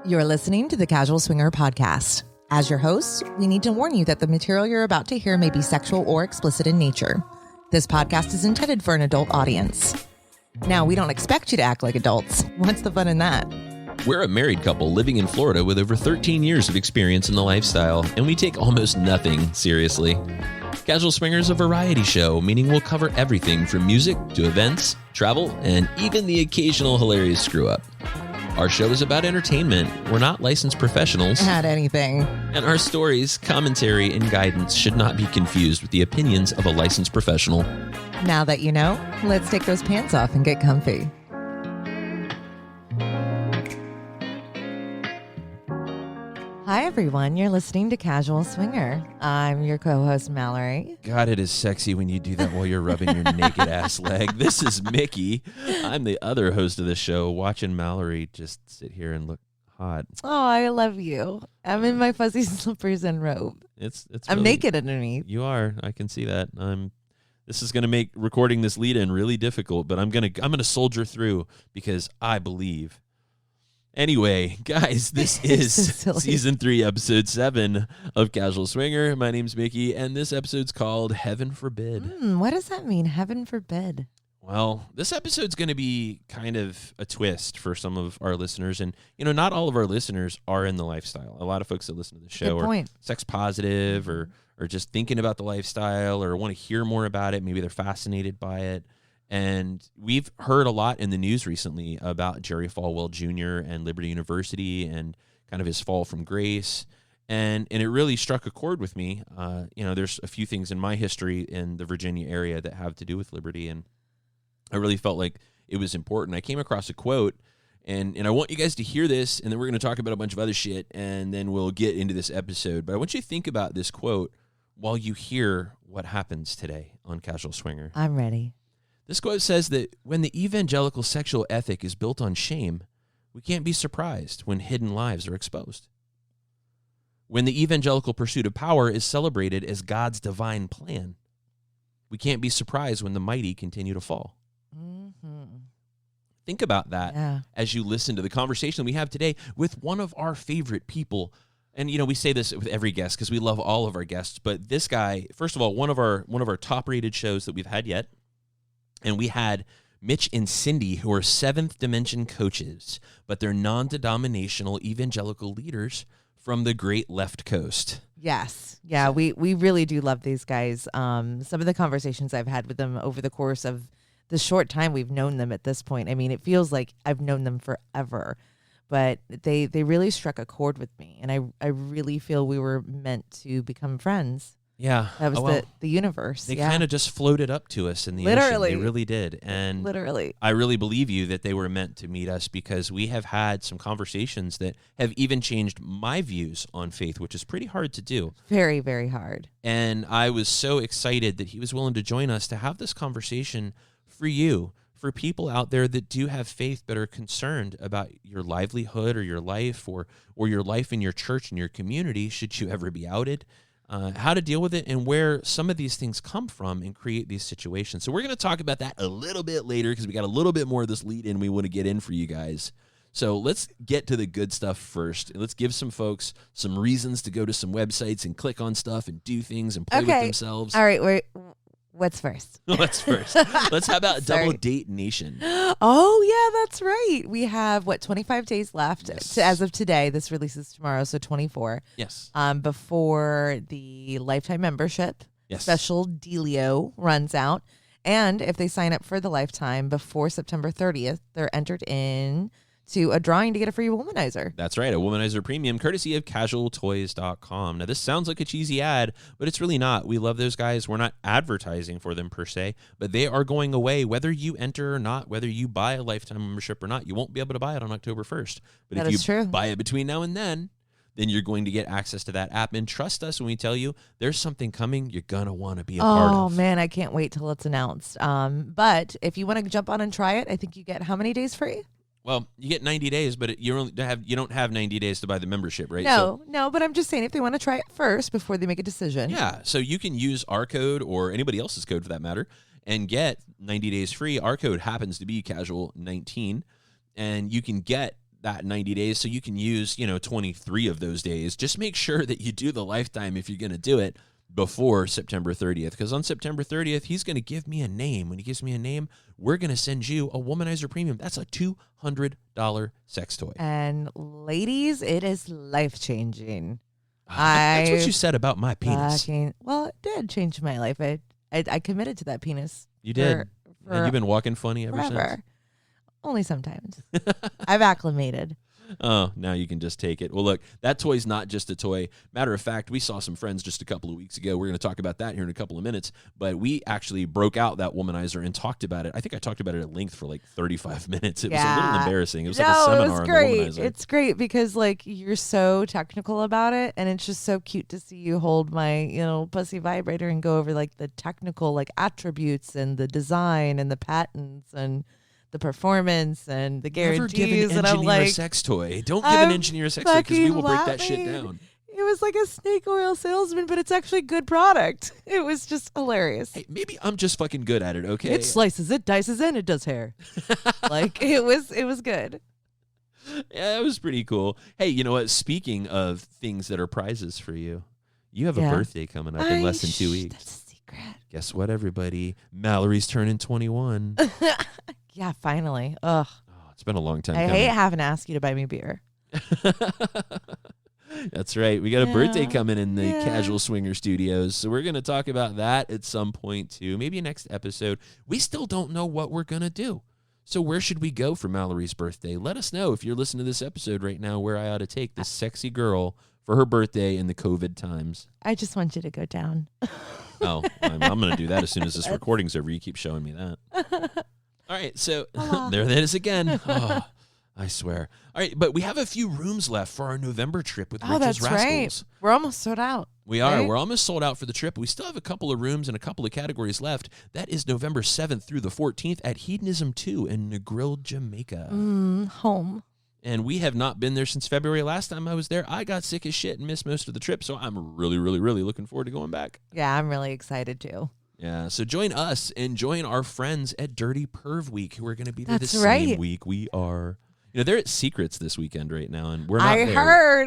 You're listening to the Casual Swinger podcast. As your hosts, we need to warn you that the material you're about to hear may be sexual or explicit in nature. This podcast is intended for an adult audience. Now, we don't expect you to act like adults. What's the fun in that? We're a married couple living in Florida with over 13 years of experience in the lifestyle, and we take almost nothing seriously. Casual Swinger is a variety show, meaning we'll cover everything from music to events, travel, and even the occasional hilarious screw-up. Our show is about entertainment. We're not licensed professionals. At anything. And our stories, commentary, and guidance should not be confused with the opinions of a licensed professional. Now that you know, let's take those pants off and get comfy. Hi, everyone. You're listening to Casual Swinger. I'm your co-host, Mallory. God, it is sexy when you do that while you're rubbing your naked ass leg. This is Mickey. I'm the other host of the show, watching Mallory just sit here and look hot. Oh, I love you. I'm in my fuzzy slippers and robe. I'm really, naked underneath. You are. I can see that. This is going to make recording this lead-in really difficult, but I'm gonna soldier through because I believe. Anyway, guys, this is Season 3, Episode 7 of Casual Swinger. My name's Mickey, and this episode's called Heaven Forbid. What does that mean, Heaven Forbid? Well, this episode's going to be kind of a twist for some of our listeners. And, not all of our listeners are in the lifestyle. A lot of folks that listen to the show are sex positive or just thinking about the lifestyle or want to hear more about it. Maybe they're fascinated by it. And we've heard a lot in the news recently about Jerry Falwell Jr. and Liberty University and kind of his fall from grace. And it really struck a chord with me. There's a few things in my history in the Virginia area that have to do with Liberty. And I really felt like it was important. I came across a quote, and I want you guys to hear this, and then we're going to talk about a bunch of other shit, and then we'll get into this episode. But I want you to think about this quote while you hear what happens today on Casual Swinger. I'm ready. This quote says that when the evangelical sexual ethic is built on shame, we can't be surprised when hidden lives are exposed. When the evangelical pursuit of power is celebrated as God's divine plan, we can't be surprised when the mighty continue to fall. Mm-hmm. Think about that as you listen to the conversation we have today with one of our favorite people. And, we say this with every guest because we love all of our guests. But this guy, first of all, one of our top-rated shows that we've had yet. And we had Mitch and Cindy, who are Seventh Dimension coaches, but they're non-denominational evangelical leaders from the great left coast. Yes. Yeah, we really do love these guys. Some of the conversations I've had with them over the course of the short time we've known them at this point. I mean, it feels like I've known them forever, but they really struck a chord with me. And I really feel we were meant to become friends. Yeah. That was the universe. They kind of just floated up to us in the ocean. They really did. And I really believe you that they were meant to meet us because we have had some conversations that have even changed my views on faith, which is pretty hard to do. Very, very hard. And I was so excited that he was willing to join us to have this conversation for you, for people out there that do have faith but are concerned about your livelihood or your life or your life in your church and your community, should you ever be outed. How to deal with it and where some of these things come from and create these situations. So we're going to talk about that a little bit later because we got a little bit more of this lead in we want to get in for you guys. So let's get to the good stuff first. Let's give some folks some reasons to go to some websites and click on stuff and do things and play with themselves. All right, what's first? Let's how about Double Date Nation? Oh, yeah, that's right. We have, 25 days left as of today. This releases tomorrow, so 24. Yes. Before the lifetime membership special dealio runs out. And if they sign up for the lifetime before September 30th, they're entered in to a drawing to get a free womanizer. That's right, a womanizer premium courtesy of casualtoys.com. Now, this sounds like a cheesy ad, but it's really not. We love those guys. We're not advertising for them per se, but they are going away whether you enter or not, whether you buy a lifetime membership or not. You won't be able to buy it on October 1st. But if you buy it between now and then you're going to get access to that app. And trust us when we tell you there's something coming you're going to want to be a part of. Oh, man, I can't wait till it's announced. But if you want to jump on and try it, I think you get how many days free? Well, you get 90 days, but you don't have 90 days to buy the membership, right? No, but I'm just saying if they want to try it first before they make a decision. Yeah, so you can use our code or anybody else's code for that matter and get 90 days free. Our code happens to be Casual19, and you can get that 90 days, so you can use, 23 of those days. Just make sure that you do the lifetime if you're going to do it before September 30th, because on September 30th, he's going to give me a name. When he gives me a name, we're going to send you a Womanizer Premium. That's a $200 sex toy. And ladies, it is life-changing. That's what you said about my penis. Well, it did change my life. I committed to that penis. You did. And you've been walking funny ever since? Only sometimes. I've acclimated. Oh, now you can just take it. Well, look, that toy's not just a toy. Matter of fact, we saw some friends just a couple of weeks ago. We're going to talk about that here in a couple of minutes. But we actually broke out that Womanizer and talked about it. I think I talked about it at length for like 35 minutes. It was a little embarrassing. It was like a seminar on the Womanizer. It's great because like you're so technical about it, and it's just so cute to see you hold my, pussy vibrator and go over like the technical like attributes and the design and the patents and the performance and the guarantees. Never give an engineer a sex toy. Don't give an engineer a sex toy because we will break that shit down. It was like a snake oil salesman, but it's actually good product. It was just hilarious. Hey, maybe I'm just fucking good at it, okay? It slices, it dices, and it does hair. Like, it was good. Yeah, it was pretty cool. Hey, you know what? Speaking of things that are prizes for you, you have a birthday coming up in less than 2 weeks. That's a secret. Guess what, everybody? Mallory's turning 21. Yeah, finally. Ugh. Oh, it's been a long time I coming. hate having to ask you to buy me beer. That's right. We got a birthday coming in the Casual Swinger Studios, so we're going to talk about that at some point, too. Maybe next episode. We still don't know what we're going to do. So where should we go for Mallory's birthday? Let us know if you're listening to this episode right now where I ought to take this sexy girl for her birthday in the COVID times. I just want you to go down. Oh, I'm going to do that as soon as this recording's over. You keep showing me that. All right, so there that is again. Oh, I swear. All right, but we have a few rooms left for our November trip with Rachals Rascals. Right. We're almost sold out. We are. Right? We're almost sold out for the trip. We still have a couple of rooms and a couple of categories left. That is November 7th through the 14th at Hedonism 2 in Negril, Jamaica. Home. And we have not been there since February. Last time I was there, I got sick as shit and missed most of the trip, so I'm really, really, really looking forward to going back. Yeah, I'm really excited too. Yeah, so join us and join our friends at Dirty Perv Week who are going to be there the same week we are. They're at Secrets this weekend right now, and we're not there.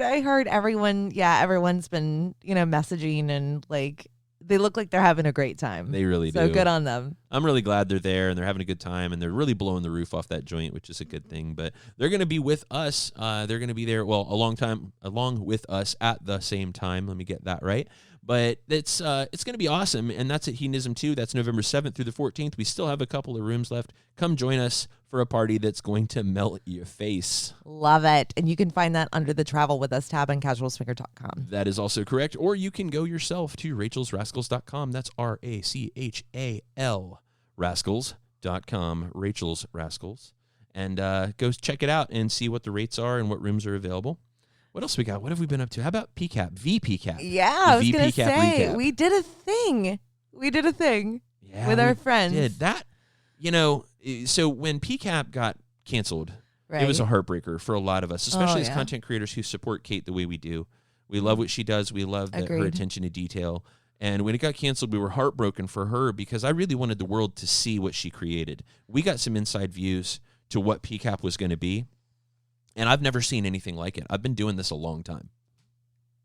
I heard everyone's been, messaging and like they look like they're having a great time. They really do. So good on them. I'm really glad they're there and they're having a good time and they're really blowing the roof off that joint, which is a good thing. But they're going to be with us. They're going to be there, along with us at the same time. Let me get that right. But it's going to be awesome, and that's at Hedonism 2. That's November 7th through the 14th. We still have a couple of rooms left. Come join us for a party that's going to melt your face. Love it. And you can find that under the Travel With Us tab on casualswinger.com. That is also correct. Or you can go yourself to rachelsrascals.com. That's RACHAL rascals.com, Rachals Rascals. And go check it out and see what the rates are and what rooms are available. What else we got? What have we been up to? How about PCAP? VPCAP. Yeah, I was going to say, recap. We did a thing with our friends. Did that, so when PCAP got canceled, it was a heartbreaker for a lot of us, especially as content creators who support Kate the way we do. We love what she does. We love her attention to detail. And when it got canceled, we were heartbroken for her because I really wanted the world to see what she created. We got some inside views to what PCAP was going to be. And I've never seen anything like it. I've been doing this a long time.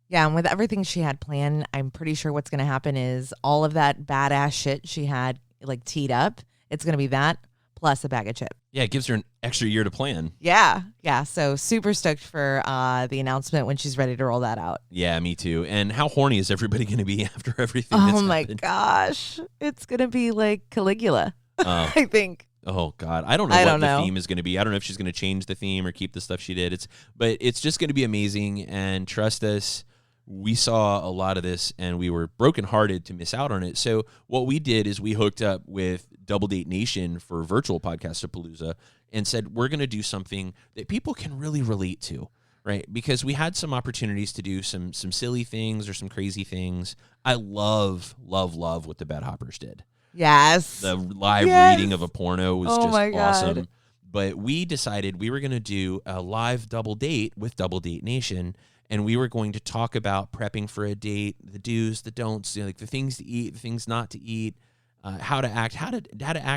Yeah, and with everything she had planned, I'm pretty sure what's going to happen is all of that badass shit she had like teed up, it's going to be that plus a bag of chips. Yeah, it gives her an extra year to plan. Yeah. So super stoked for the announcement when she's ready to roll that out. Yeah, me too. And how horny is everybody going to be after everything that's happened? Oh my gosh. It's going to be like Caligula, I think. Oh God, I don't know what the theme is going to be. I don't know if she's going to change the theme or keep the stuff she did. But it's just going to be amazing. And trust us, we saw a lot of this, and we were brokenhearted to miss out on it. So what we did is we hooked up with Double Date Nation for virtual Podcastapalooza and said we're going to do something that people can really relate to, right? Because we had some opportunities to do some silly things or some crazy things. I love what the Bed Hoppers did. Yes. The live reading of a porno was just awesome. God. But we decided we were going to do a live double date with Double Date Nation, and we were going to talk about prepping for a date, the do's, the don'ts, like the things to eat, the things not to eat, how to act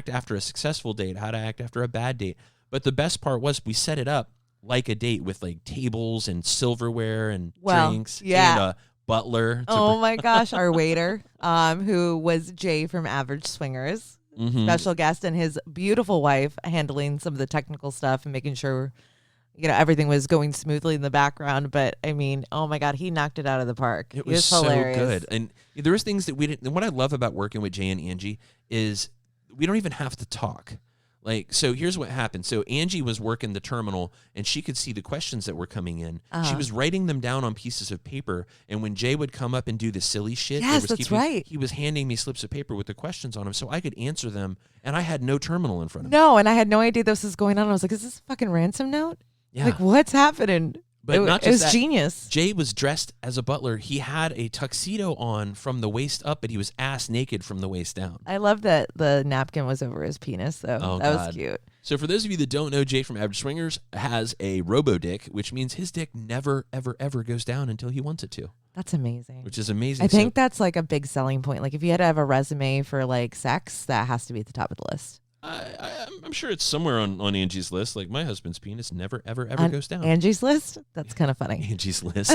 after a successful date, how to act after a bad date. But the best part was we set it up like a date with like tables and silverware and drinks and a butler. Oh my gosh, our waiter, who was Jay from Average Swingers, special guest, and his beautiful wife handling some of the technical stuff and making sure, everything was going smoothly in the background. But I mean, oh my God, he knocked it out of the park. It was so good. And there was things that we didn't. And what I love about working with Jay and Angie is we don't even have to talk. Like, so here's what happened. So Angie was working the terminal, and she could see the questions that were coming in. She was writing them down on pieces of paper, and when Jay would come up and do the silly shit, right. He was handing me slips of paper with the questions on them, so I could answer them, and I had no terminal in front of me. No, and I had no idea this was going on. I was like, is this a fucking ransom note? Yeah. Like, what's happening? But not just it was genius. Jay was dressed as a butler. He had a tuxedo on from the waist up, but he was ass naked from the waist down. I love that the napkin was over his penis, though. That was cute. So for those of you that don't know, Jay from Average Swingers has a robo-dick, which means his dick never, ever, ever goes down until he wants it to. That's amazing. Which is amazing. I think that's like a big selling point. Like if you had to have a resume for like sex, that has to be at the top of the list. I'm sure it's somewhere on Angie's list. Like my husband's penis never, ever, ever goes down. Angie's list? That's kind of funny. Angie's list.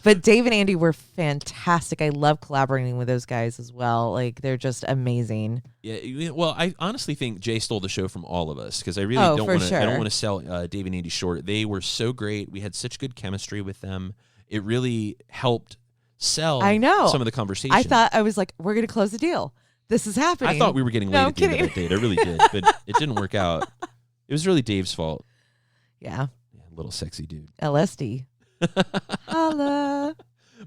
But Dave and Andy were fantastic. I love collaborating with those guys as well. Like they're just amazing. Yeah. Well, I honestly think Jay stole the show from all of us because I really don't want to. Sure. I don't want to sell Dave and Andy short. They were so great. We had such good chemistry with them. It really helped sell. I know some of the conversation. I was like, we're going to close the deal. This is happening. I thought we were getting laid at the end of that date. I really did, but it didn't work out. It was really Dave's fault. Yeah. Little sexy dude. LSD. Holla.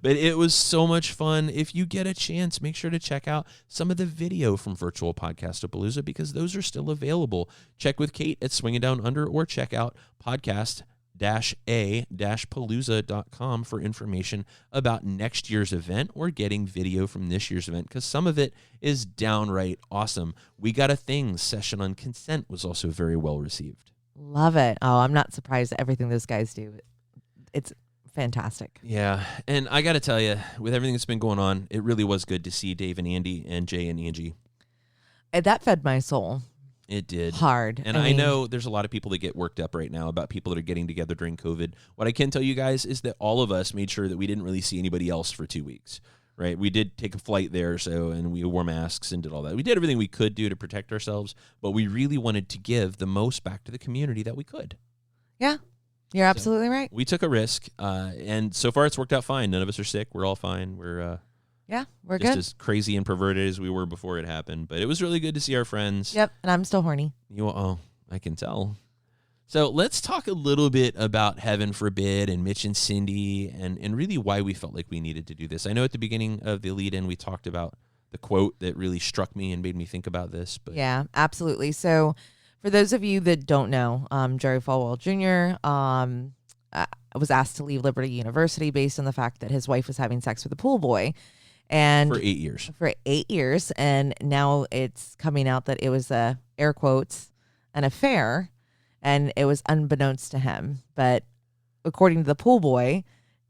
But it was so much fun. If you get a chance, make sure to check out some of the video from Virtual Podcastapalooza because those are still available. Check with Kate at Swinging Down Under or check out podcast-a-palooza.com for information about next year's event or getting video from this year's event because some of it is downright awesome. We Got a Thing session on consent was also very well received. Love it. Oh, I'm not surprised at everything those guys do. It's fantastic. Yeah, and I got to tell you, with everything that's been going on, it really was good to see Dave and Andy and Jay and Angie. And that fed my soul. It did. Hard. And I know there's a lot of people that get worked up right now about people that are getting together during COVID. What I can tell you guys is that all of us made sure that we didn't really see anybody else for 2 weeks, right? We did take a flight there, and we wore masks and did all that. We did everything we could do to protect ourselves, but we really wanted to give the most back to the community that we could. Yeah. You're absolutely right. We took a risk, and so far it's worked out fine. None of us are sick. We're all fine. We're we're just good. As crazy and perverted as we were before it happened. But it was really good to see our friends. Yep, and I'm still horny. I can tell. So let's talk a little bit about Heaven Forbid and Mitch and Cindy and really why we felt like we needed to do this. I know at the beginning of the lead-in we talked about the quote that really struck me and made me think about this. But yeah, absolutely. So for those of you that don't know, Jerry Falwell Jr. Was asked to leave Liberty University based on the fact that his wife was having sex with a pool boy. And for 8 years. For 8 years. And now it's coming out that it was air quotes, an affair. And it was unbeknownst to him. But according to the pool boy,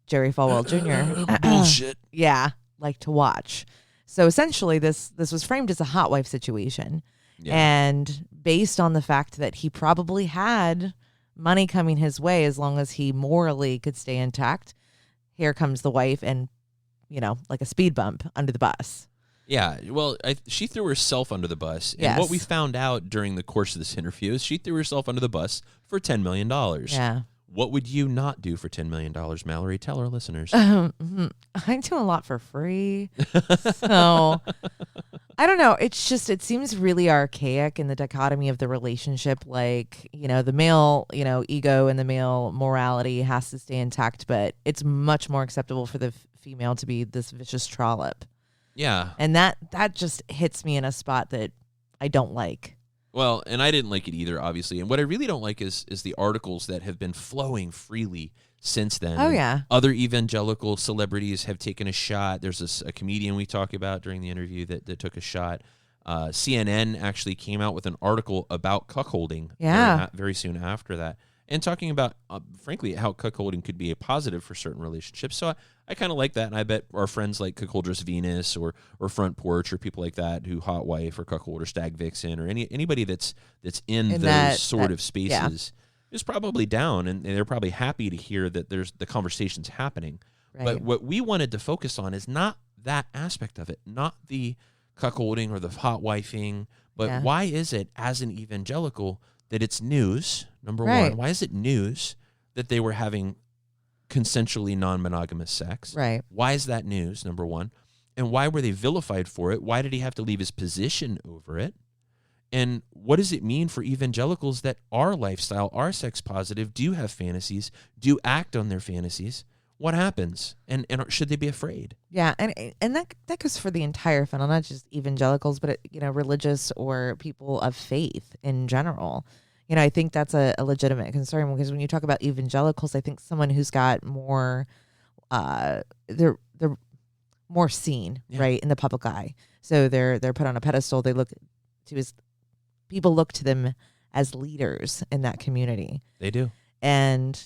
Jerry Falwell Jr. Bullshit. Yeah, like to watch. So essentially this was framed as a hot wife situation. Yeah. And based on the fact that he probably had money coming his way as long as he morally could stay intact, here comes the wife and, like a speed bump under the bus. Yeah, well, she threw herself under the bus. And what we found out during the course of this interview is she threw herself under the bus for $10 million. Yeah. What would you not do for $10 million, Mallory? Tell our listeners. I do a lot for free. So I don't know. It's just, it seems really archaic in the dichotomy of the relationship. Like, the male, ego and the male morality has to stay intact, but it's much more acceptable for the female to be this vicious trollop. Yeah. And that just hits me in a spot that I don't like. Well, and I didn't like it either, obviously. And what I really don't like is the articles that have been flowing freely since then. Oh, yeah. Other evangelical celebrities have taken a shot. There's a comedian we talk about during the interview that took a shot. CNN actually came out with an article about cuckolding very soon after that. And talking about, frankly, how cuckolding could be a positive for certain relationships. So I kind of like that, and I bet our friends like Cuckoldress Venus or Front Porch or people like that who hot wife or cuckold or stag vixen or anybody that's in those sort of spaces who's probably down, and they're probably happy to hear that there's the conversation's happening. Right. But what we wanted to focus on is not that aspect of it, not the cuckolding or the hot wifing, but why is it, as an evangelical, that it's news, number one? Why is it news that they were having consensually non-monogamous sex? Right. Why is that news, number one? And why were they vilified for it? Why did he have to leave his position over it? And what does it mean for evangelicals that are lifestyle, are sex positive, do have fantasies, do act on their fantasies? What happens? And should they be afraid? Yeah, and that goes for the entire funnel, not just evangelicals, but religious or people of faith in general. I think that's a legitimate concern, because when you talk about evangelicals, I think someone who's got more, they're more seen, right, in the public eye. So they're put on a pedestal. They look to people look to them as leaders in that community. They do. And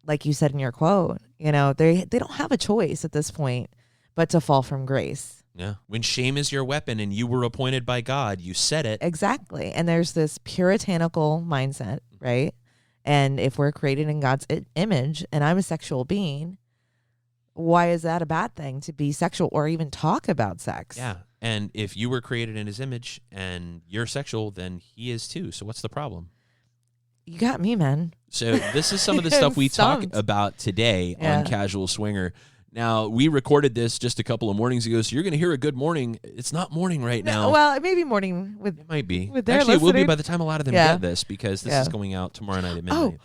like you said in your quote, they don't have a choice at this point but to fall from grace. Yeah. When shame is your weapon and you were appointed by God, you said it. Exactly. And there's this puritanical mindset, right? And if we're created in God's image and I'm a sexual being, why is that a bad thing to be sexual or even talk about sex? Yeah. And if you were created in his image and you're sexual, then he is too. So what's the problem? You got me, man. So this is some of the stuff we talk about today on Casual Swinger. Now, we recorded this just a couple of mornings ago, so you're going to hear a good morning. It's not morning right now. Well, it may be morning. It might be. Actually, it will be by the time a lot of them get this, because this is going out tomorrow night at midnight.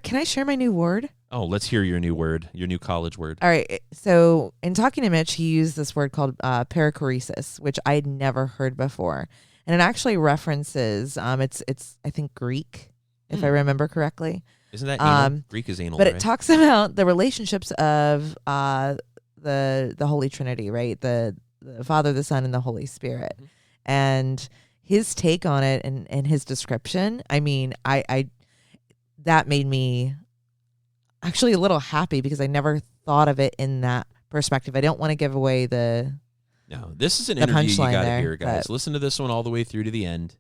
Can I share my new word? Oh, let's hear your new word, your new college word. All right. So in talking to Mitch, he used this word called perichoresis, which I had never heard before. And it actually references, it's I think, Greek, if I remember correctly. Isn't that anal? Greek is anal, but right? it talks about the relationships of the Holy Trinity, right? The Father, the Son, and the Holy Spirit. Mm-hmm. And his take on it and his description, I mean, I that made me actually a little happy, because I never thought of it in that perspective. I don't want to give away No, this is an interview you got to hear, guys. Listen to this one all the way through to the end,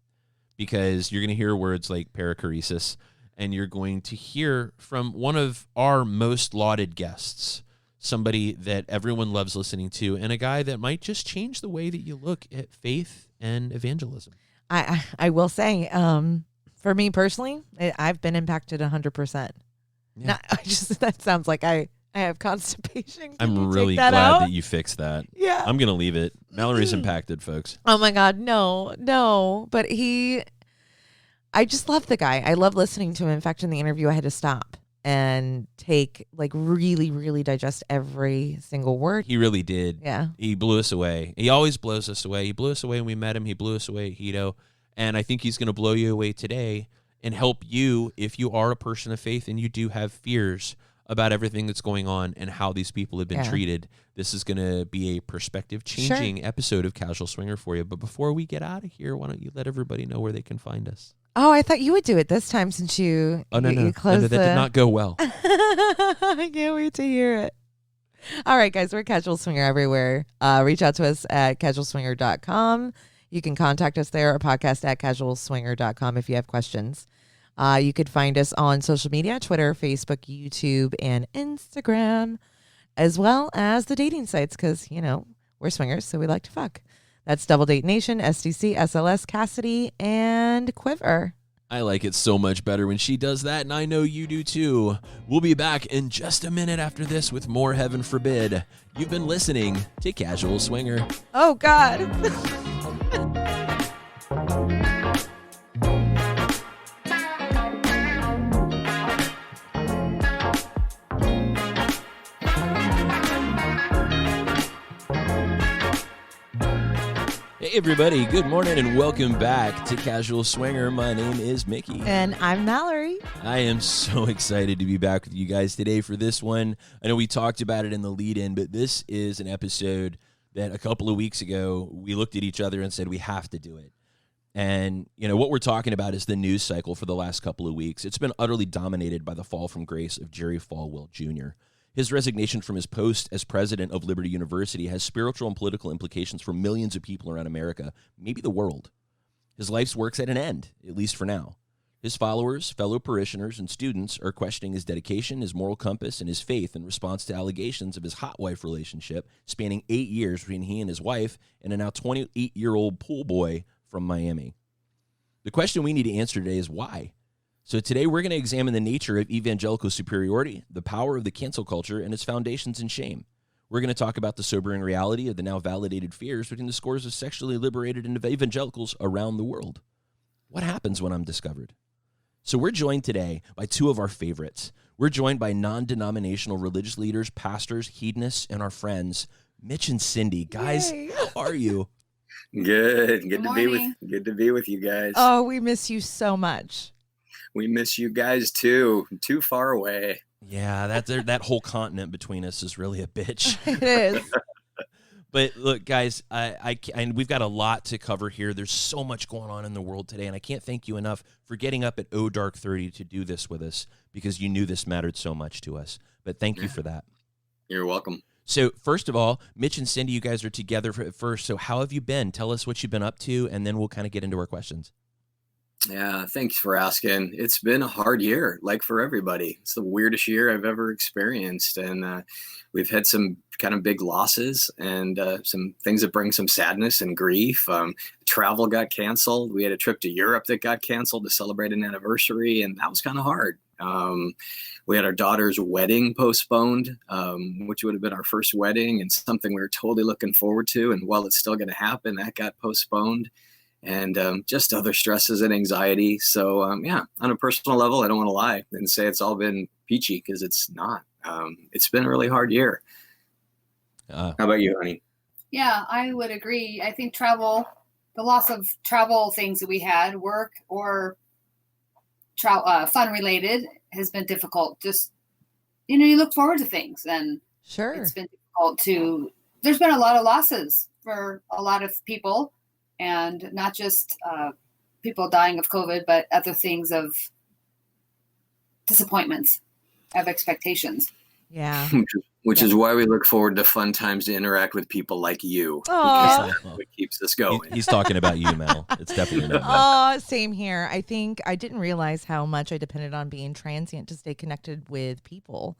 because you're going to hear words like perichoresis, and you're going to hear from one of our most lauded guests, somebody that everyone loves listening to, and a guy that might just change the way that you look at faith and evangelism. I will say, for me personally, I've been impacted 100%. Yeah. That sounds like I have constipation. I'm really glad that you fixed that. Yeah. I'm going to leave it. Mallory's impacted, folks. Oh my God. No. But I just love the guy. I love listening to him. In fact, in the interview, I had to stop and really, really digest every single word. He really did. Yeah. He blew us away. He always blows us away. He blew us away when we met him. He blew us away at Hito. And I think he's going to blow you away today and help you if you are a person of faith and you do have fears about everything that's going on and how these people have been treated. This is going to be a perspective-changing episode of Casual Swinger for you. But before we get out of here, why don't you let everybody know where they can find us? Oh, I thought you would do it this time, since you you closed that did not go well. I can't wait to hear it. All right, guys, we're Casual Swinger everywhere. Reach out to us at casualswinger.com. You can contact us there, or podcast at casualswinger.com if you have questions. You could find us on social media, Twitter, Facebook, YouTube, and Instagram, as well as the dating sites, because, we're swingers, so we like to fuck. That's Double Date Nation, SDC, SLS, Cassidy, and Quiver. I like it so much better when she does that, and I know you do too. We'll be back in just a minute after this with more Heaven Forbid. You've been listening to Casual Swinger. Oh, God. Hey everybody, good morning and welcome back to Casual Swinger. My name is Mickey. And I'm Mallory. I am so excited to be back with you guys today for this one. I know we talked about it in the lead-in, but this is an episode that a couple of weeks ago we looked at each other and said we have to do it. And, what we're talking about is the news cycle for the last couple of weeks. It's been utterly dominated by the fall from grace of Jerry Falwell Jr. His resignation from his post as president of Liberty University has spiritual and political implications for millions of people around America, maybe the world. His life's work's at an end, at least for now. His followers, fellow parishioners, and students are questioning his dedication, his moral compass, and his faith in response to allegations of his hot wife relationship spanning 8 years between he and his wife and a now 28-year-old pool boy from Miami. The question we need to answer today is why? So today we're going to examine the nature of evangelical superiority, the power of the cancel culture, and its foundations in shame. We're going to talk about the sobering reality of the now validated fears between the scores of sexually liberated evangelicals around the world. What happens when I'm discovered? So we're joined today by two of our favorites. We're joined by non-denominational religious leaders, pastors, hedonists, and our friends, Mitch and Cindy. Guys, Yay. How are you? Good to be with you guys. Oh, we miss you so much. We miss you guys too. Too far away. Yeah, that whole continent between us is really a bitch. It is. But look, guys, and we've got a lot to cover here. There's so much going on in the world today, and I can't thank you enough for getting up at dark 30 to do this with us because you knew this mattered so much to us. But thank you for that. You're welcome. So first of all, Mitch and Cindy, you guys are together at first. So how have you been? Tell us what you've been up to, and then we'll kind of get into our questions. Yeah, thanks for asking. It's been a hard year, like for everybody. It's the weirdest year I've ever experienced. And we've had some kind of big losses and some things that bring some sadness and grief. Travel got canceled. We had a trip to Europe that got canceled to celebrate an anniversary, and that was kind of hard. We had our daughter's wedding postponed, which would have been our first wedding and something we were totally looking forward to. And while it's still going to happen, that got postponed. And just other stresses and anxiety. So, on a personal level, I don't want to lie and say it's all been peachy because it's not. It's been a really hard year. How about you, honey? Yeah, I would agree. I think the loss of travel things that we had, work or fun related, has been difficult. Just, you look forward to things, and sure, it's been difficult there's been a lot of losses for a lot of people. And not just people dying of COVID, but other things of disappointments, of expectations. Yeah. Which is why we look forward to fun times to interact with people like you. Oh, that's what keeps us going. He's talking about you, Mel. It's definitely not Mel. Oh, same here. I think I didn't realize how much I depended on being transient to stay connected with people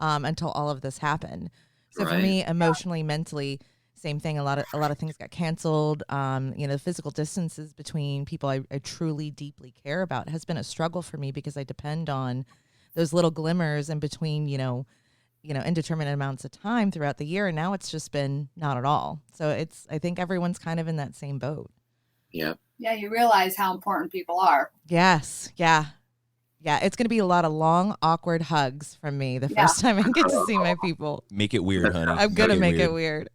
until all of this happened. So for me, emotionally, mentally, same thing. A lot of things got canceled. The physical distances between people I truly, deeply care about has been a struggle for me because I depend on those little glimmers in between, indeterminate amounts of time throughout the year. And now it's just been not at all. So I think everyone's kind of in that same boat. Yeah. Yeah. You realize how important people are. Yes. Yeah. Yeah. It's going to be a lot of long, awkward hugs from me the first time I get to see my people. Make it weird, honey. I'm going to make it weird.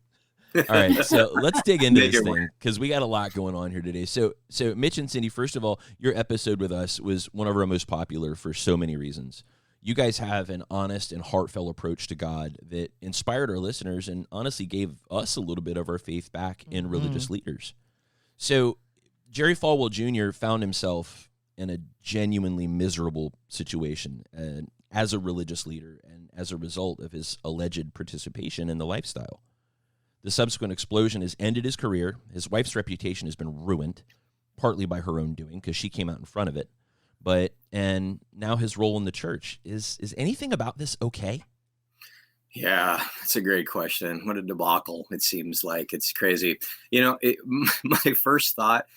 All right, so let's dig into this thing because we got a lot going on here today. So Mitch and Cindy, first of all, your episode with us was one of our most popular for so many reasons. You guys have an honest and heartfelt approach to God that inspired our listeners and honestly gave us a little bit of our faith back in religious leaders. So Jerry Falwell Jr. found himself in a genuinely miserable situation as a religious leader and as a result of his alleged participation in the lifestyle. The subsequent explosion has ended his career. His wife's reputation has been ruined, partly by her own doing, because she came out in front of it. And now his role in the church. Is anything about this okay? Yeah, that's a great question. What a debacle it seems like. It's crazy. My first thought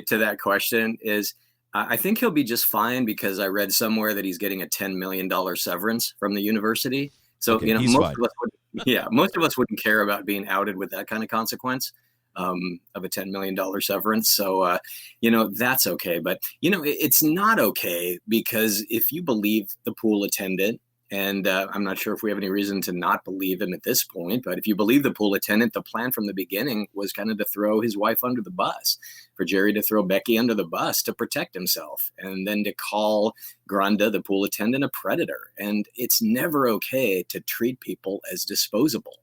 to that question is I think he'll be just fine because I read somewhere that he's getting a $10 million severance from the university. So, okay, most of us wouldn't care about being outed with that kind of consequence of a $10 million severance. So, that's okay. But, it's not okay because if you believe the pool attendant, and I'm not sure if we have any reason to not believe him at this point, but if you believe the pool attendant, the plan from the beginning was kind of to throw his wife under the bus, for Jerry to throw Becky under the bus to protect himself, and then to call Granda, the pool attendant, a predator. And it's never okay to treat people as disposable.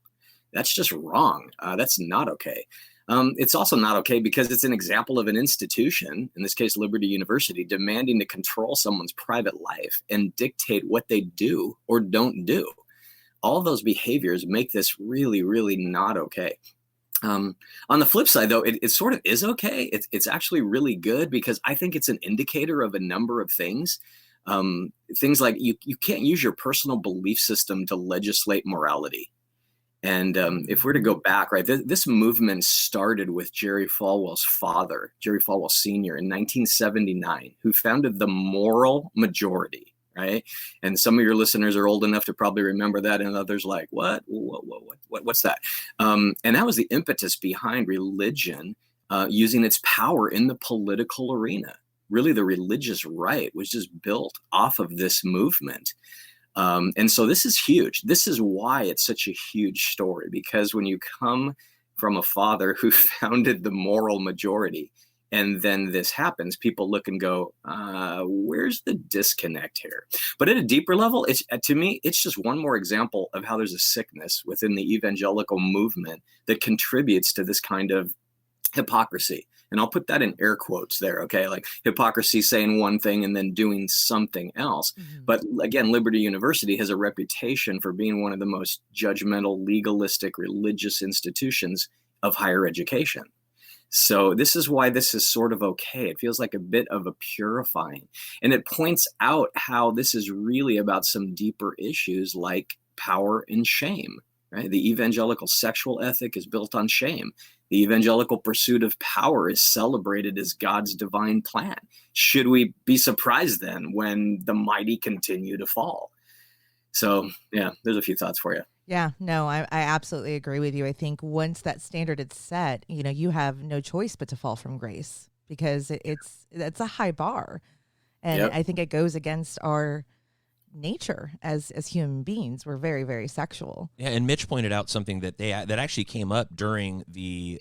That's just wrong. That's not okay. It's also not okay because it's an example of an institution, in this case, Liberty University, demanding to control someone's private life and dictate what they do or don't do. All of those behaviors make this really, really not okay. On the flip side, though, it sort of is okay. It's actually really good because I think it's an indicator of a number of things. Things like you can't use your personal belief system to legislate morality. And if we're to go back, right, this movement started with Jerry Falwell's father, Jerry Falwell Sr. in 1979, who founded the Moral Majority, right? And some of your listeners are old enough to probably remember that, and others like, what's that? And that was the impetus behind religion using its power in the political arena. Really, the religious right was just built off of this movement. And so this is huge. This is why it's such a huge story, because when you come from a father who founded the Moral Majority, and then this happens, people look and go, where's the disconnect here? But at a deeper level, to me, it's just one more example of how there's a sickness within the evangelical movement that contributes to this kind of hypocrisy. And I'll put that in air quotes there, okay? Like hypocrisy, saying one thing and then doing something else. Mm-hmm. But again, Liberty University has a reputation for being one of the most judgmental, legalistic, religious institutions of higher education. So this is why this is sort of okay. It feels like a bit of a purifying. And it points out how this is really about some deeper issues like power and shame, right? The evangelical sexual ethic is built on shame. The evangelical pursuit of power is celebrated as God's divine plan. Should we be surprised then when the mighty continue to fall? So, yeah, there's a few thoughts for you. Yeah, no, I absolutely agree with you. I think once that standard is set, you have no choice but to fall from grace, because it's a high bar. And I think it goes against our nature as human beings. We're very, very sexual. Yeah, and Mitch pointed out something that that actually came up during the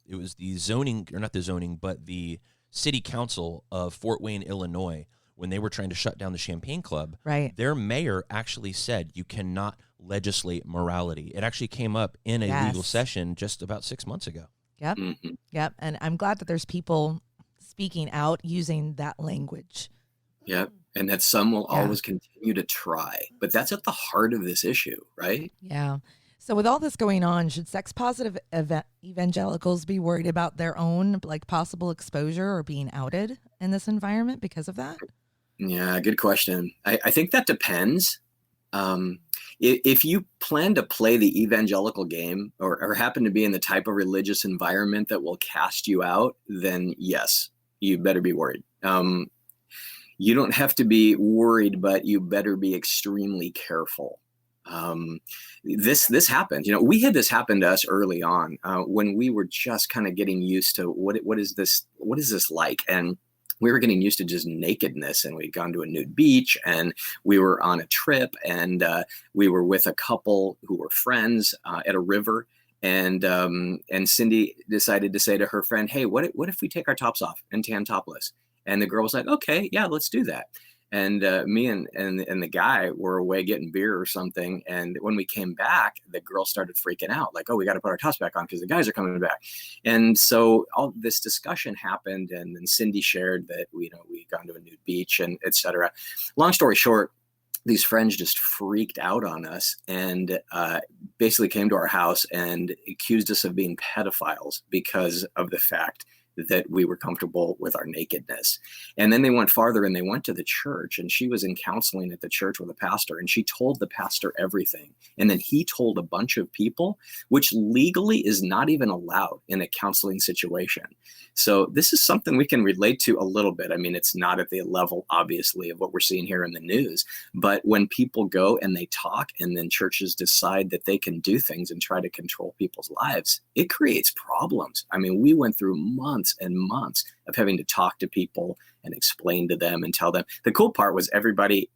it was the zoning, or not the zoning, but the city council of Fort Wayne, Illinois, when they were trying to shut down the Champagne Club. Right. Their mayor actually said you cannot legislate morality. It actually came up in a legal session just about 6 months ago. Yep. Mm-hmm. Yep. And I'm glad that there's people speaking out using that language. Yep. And that some will always continue to try. But that's at the heart of this issue, right? Yeah. So with all this going on, should sex-positive evangelicals be worried about their own possible exposure or being outed in this environment because of that? Yeah, good question. I think that depends. If you plan to play the evangelical game or happen to be in the type of religious environment that will cast you out, then yes, you better be worried. You don't have to be worried, but you better be extremely careful. This happened. We had this happen to us early on when we were just kind of getting used to what is this like, and we were getting used to just nakedness. And we'd gone to a nude beach, and we were on a trip, and we were with a couple who were friends at a river. And Cindy decided to say to her friend, "Hey, what if we take our tops off and tan topless?" And the girl was like, "Okay, yeah, let's do that." And me and the guy were away getting beer or something. And when we came back, the girl started freaking out, like, "Oh, we got to put our tops back on because the guys are coming back." And so all this discussion happened. And then Cindy shared that, we'd gone to a nude beach and et cetera. Long story short, these friends just freaked out on us and basically came to our house and accused us of being pedophiles because of the fact that we were comfortable with our nakedness. And then they went farther and they went to the church, and she was in counseling at the church with a pastor, and she told the pastor everything. And then he told a bunch of people, which legally is not even allowed in a counseling situation. So this is something we can relate to a little bit. I mean, it's not at the level, obviously, of what we're seeing here in the news, but when people go and they talk and then churches decide that they can do things and try to control people's lives, it creates problems. I mean, we went through months and months of having to talk to people and explain to them and tell them. The cool part was everybody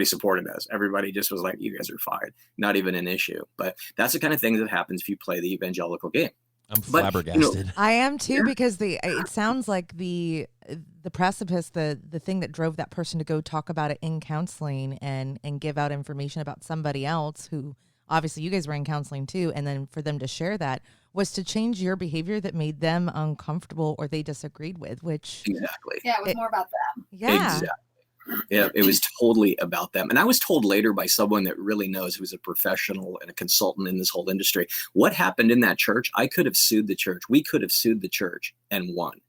supported us. Everybody just was like, "You guys are fine." Not even an issue. But that's the kind of thing that happens if you play the evangelical game. I'm flabbergasted. I am too, because it sounds like the precipice, the thing that drove that person to go talk about it in counseling and give out information about somebody else who, obviously you guys were in counseling too, and then for them to share that was to change your behavior that made them uncomfortable or they disagreed with, which... Exactly. Yeah, it was more about them. Yeah. Exactly. Yeah, it was totally about them. And I was told later by someone that really knows, who's a professional and a consultant in this whole industry, what happened in that church. I could have sued the church. We could have sued the church and won,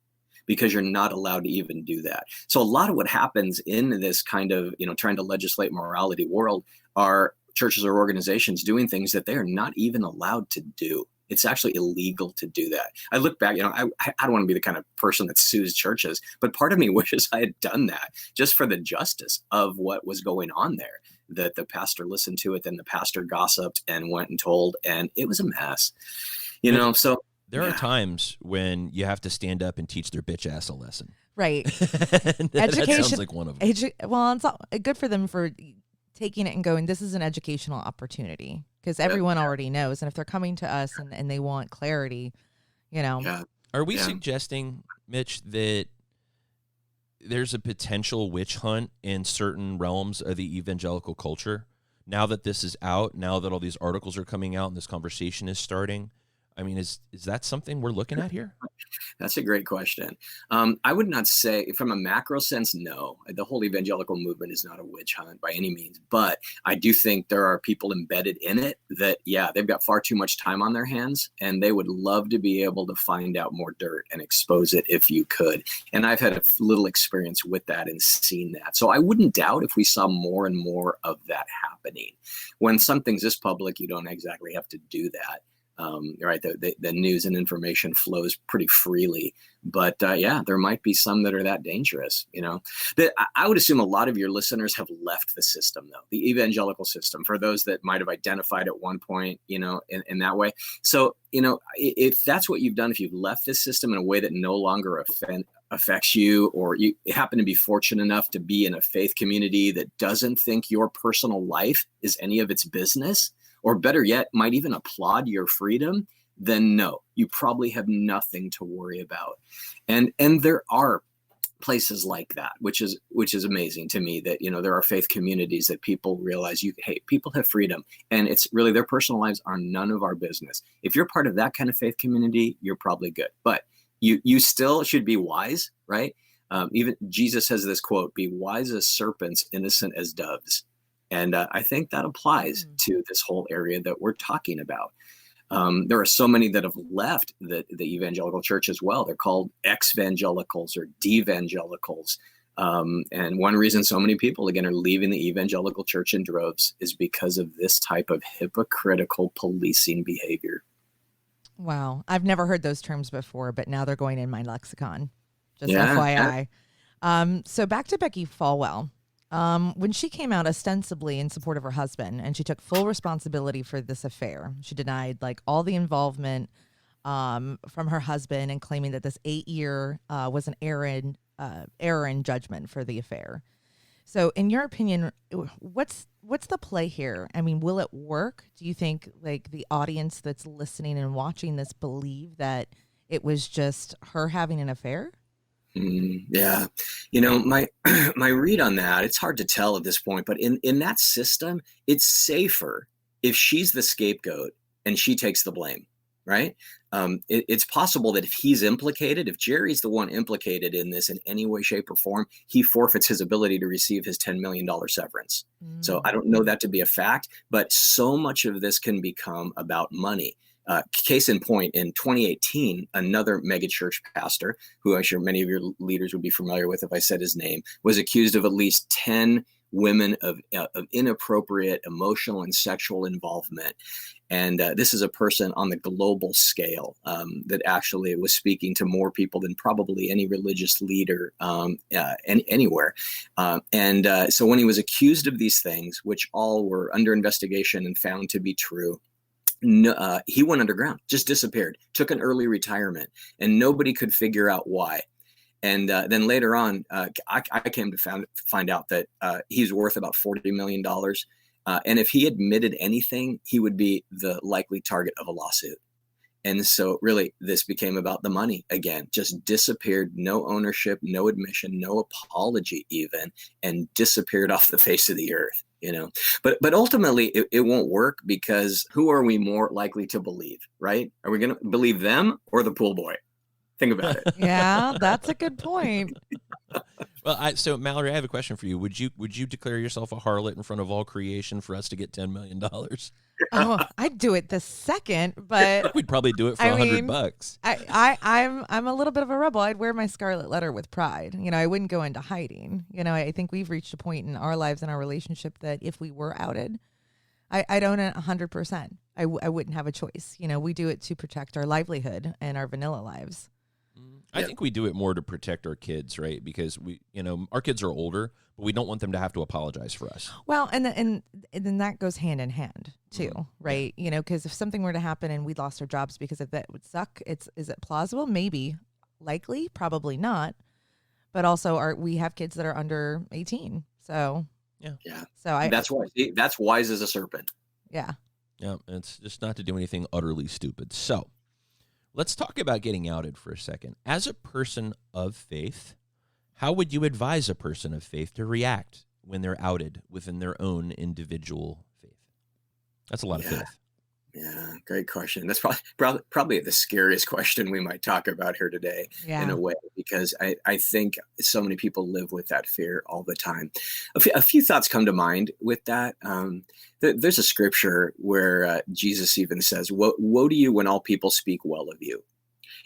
because you're not allowed to even do that. So a lot of what happens in this kind of, trying to legislate morality world are churches or organizations doing things that they are not even allowed to do. It's actually illegal to do that. I look back, I don't want to be the kind of person that sues churches, but part of me wishes I had done that just for the justice of what was going on there, that the pastor listened to it, then the pastor gossiped and went and told, and it was a mess, so. There are times when you have to stand up and teach their bitch ass a lesson. Right. Education. That sounds like one of them. Well, it's good for them for taking it and going, this is an educational opportunity, because everyone already knows. And if they're coming to us and they want clarity, Yeah. Are we suggesting, Mitch, that there's a potential witch hunt in certain realms of the evangelical culture? Now that this is out, now that all these articles are coming out and this conversation is starting, I mean, is that something we're looking at here? That's a great question. I would not say, from a macro sense, no. The whole evangelical movement is not a witch hunt by any means. But I do think there are people embedded in it that, they've got far too much time on their hands, and they would love to be able to find out more dirt and expose it if you could. And I've had a little experience with that and seen that. So I wouldn't doubt if we saw more and more of that happening. When something's this public, you don't exactly have to do that. Right, the news and information flows pretty freely, but there might be some that are that dangerous. I would assume a lot of your listeners have left the system, though, the evangelical system. For those that might have identified at one point, in that way. So, if that's what you've done, if you've left this system in a way that no longer affects you, or you happen to be fortunate enough to be in a faith community that doesn't think your personal life is any of its business, or better yet, might even applaud your freedom, then no, you probably have nothing to worry about. And there are places like that, which is amazing to me, that, there are faith communities that people realize people have freedom, and it's really their personal lives are none of our business. If you're part of that kind of faith community, you're probably good, but you still should be wise, right? Even Jesus has this quote, "Be wise as serpents, innocent as doves." And I think that applies to this whole area that we're talking about. There are so many that have left the evangelical church as well. They're called ex-evangelicals or devangelicals. And one reason so many people, again, are leaving the evangelical church in droves is because of this type of hypocritical policing behavior. Wow. I've never heard those terms before, but now they're going in my lexicon. Just FYI. So back to Becky Falwell. When she came out ostensibly in support of her husband, and she took full responsibility for this affair, she denied all the involvement from her husband, and claiming that this 8-year was an error in judgment for the affair. So in your opinion, what's the play here? I mean, will it work? Do you think the audience that's listening and watching this believe that it was just her having an affair? Yeah. My read on that, it's hard to tell at this point, but in that system, it's safer if she's the scapegoat and she takes the blame, right? It's possible that if he's implicated, if Jerry's the one implicated in this in any way, shape, or form, he forfeits his ability to receive his $10 million severance. So I don't know that to be a fact, but so much of this can become about money. Case in point, in 2018, another megachurch pastor, who I'm sure many of your leaders would be familiar with if I said his name, was accused of at least 10 women of inappropriate emotional and sexual involvement. And this is a person on the global scale that actually was speaking to more people than probably any religious leader anywhere. So when he was accused of these things, which all were under investigation and found to be true, he went underground, just disappeared, took an early retirement, and nobody could figure out why. And then later on, I came to find out that he's worth about $40 million. And if he admitted anything, he would be the likely target of a lawsuit. And so really, this became about the money again, just disappeared, no ownership, no admission, no apology even, and disappeared off the face of the earth. But ultimately it won't work, because who are we more likely to believe, right? Are we going to believe them or the pool boy? Think about it. Yeah, that's a good point. Well, so Mallory, I have a question for you. Would you declare yourself a harlot in front of all creation for us to get $10 million? Oh, I'd do it the second, but we'd probably do it for $100. I'm a little bit of a rebel. I'd wear my scarlet letter with pride. I wouldn't go into hiding. I think we've reached a point in our lives and our relationship that if we were outed, I'd own it 100%. I wouldn't have a choice. We do it to protect our livelihood and our vanilla lives. I think we do it more to protect our kids, right? Because our kids are older, but we don't want them to have to apologize for us. Well, and then that goes hand in hand too, right? Because if something were to happen and we lost our jobs because of that, it would suck. Is it plausible? Maybe. Likely? Probably not. But also, we have kids that are under 18, so yeah. So that's wise as a serpent. Yeah. Yeah, it's just not to do anything utterly stupid. So let's talk about getting outed for a second. As a person of faith, how would you advise a person of faith to react when they're outed within their own individual faith? That's a lot of faith. Yeah, great question. That's probably the scariest question we might talk about here today in a way, because I think so many people live with that fear all the time. A few thoughts come to mind with that. There's a scripture where Jesus even says, woe to you when all people speak well of you.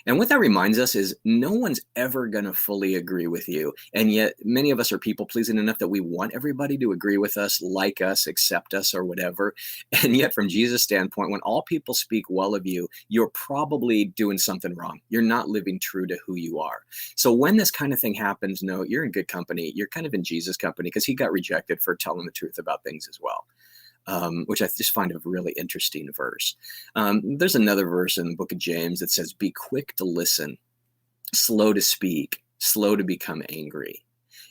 And what that reminds us is no one's ever going to fully agree with you. And yet many of us are people pleasing enough that we want everybody to agree with us, like us, accept us, or whatever. And yet from Jesus' standpoint, when all people speak well of you, you're probably doing something wrong. You're not living true to who you are. So when this kind of thing happens, no, you're in good company. You're kind of in Jesus' company, because he got rejected for telling the truth about things as well. Which I just find a really interesting verse. There's another verse in the book of James that says, be quick to listen, slow to speak, slow to become angry.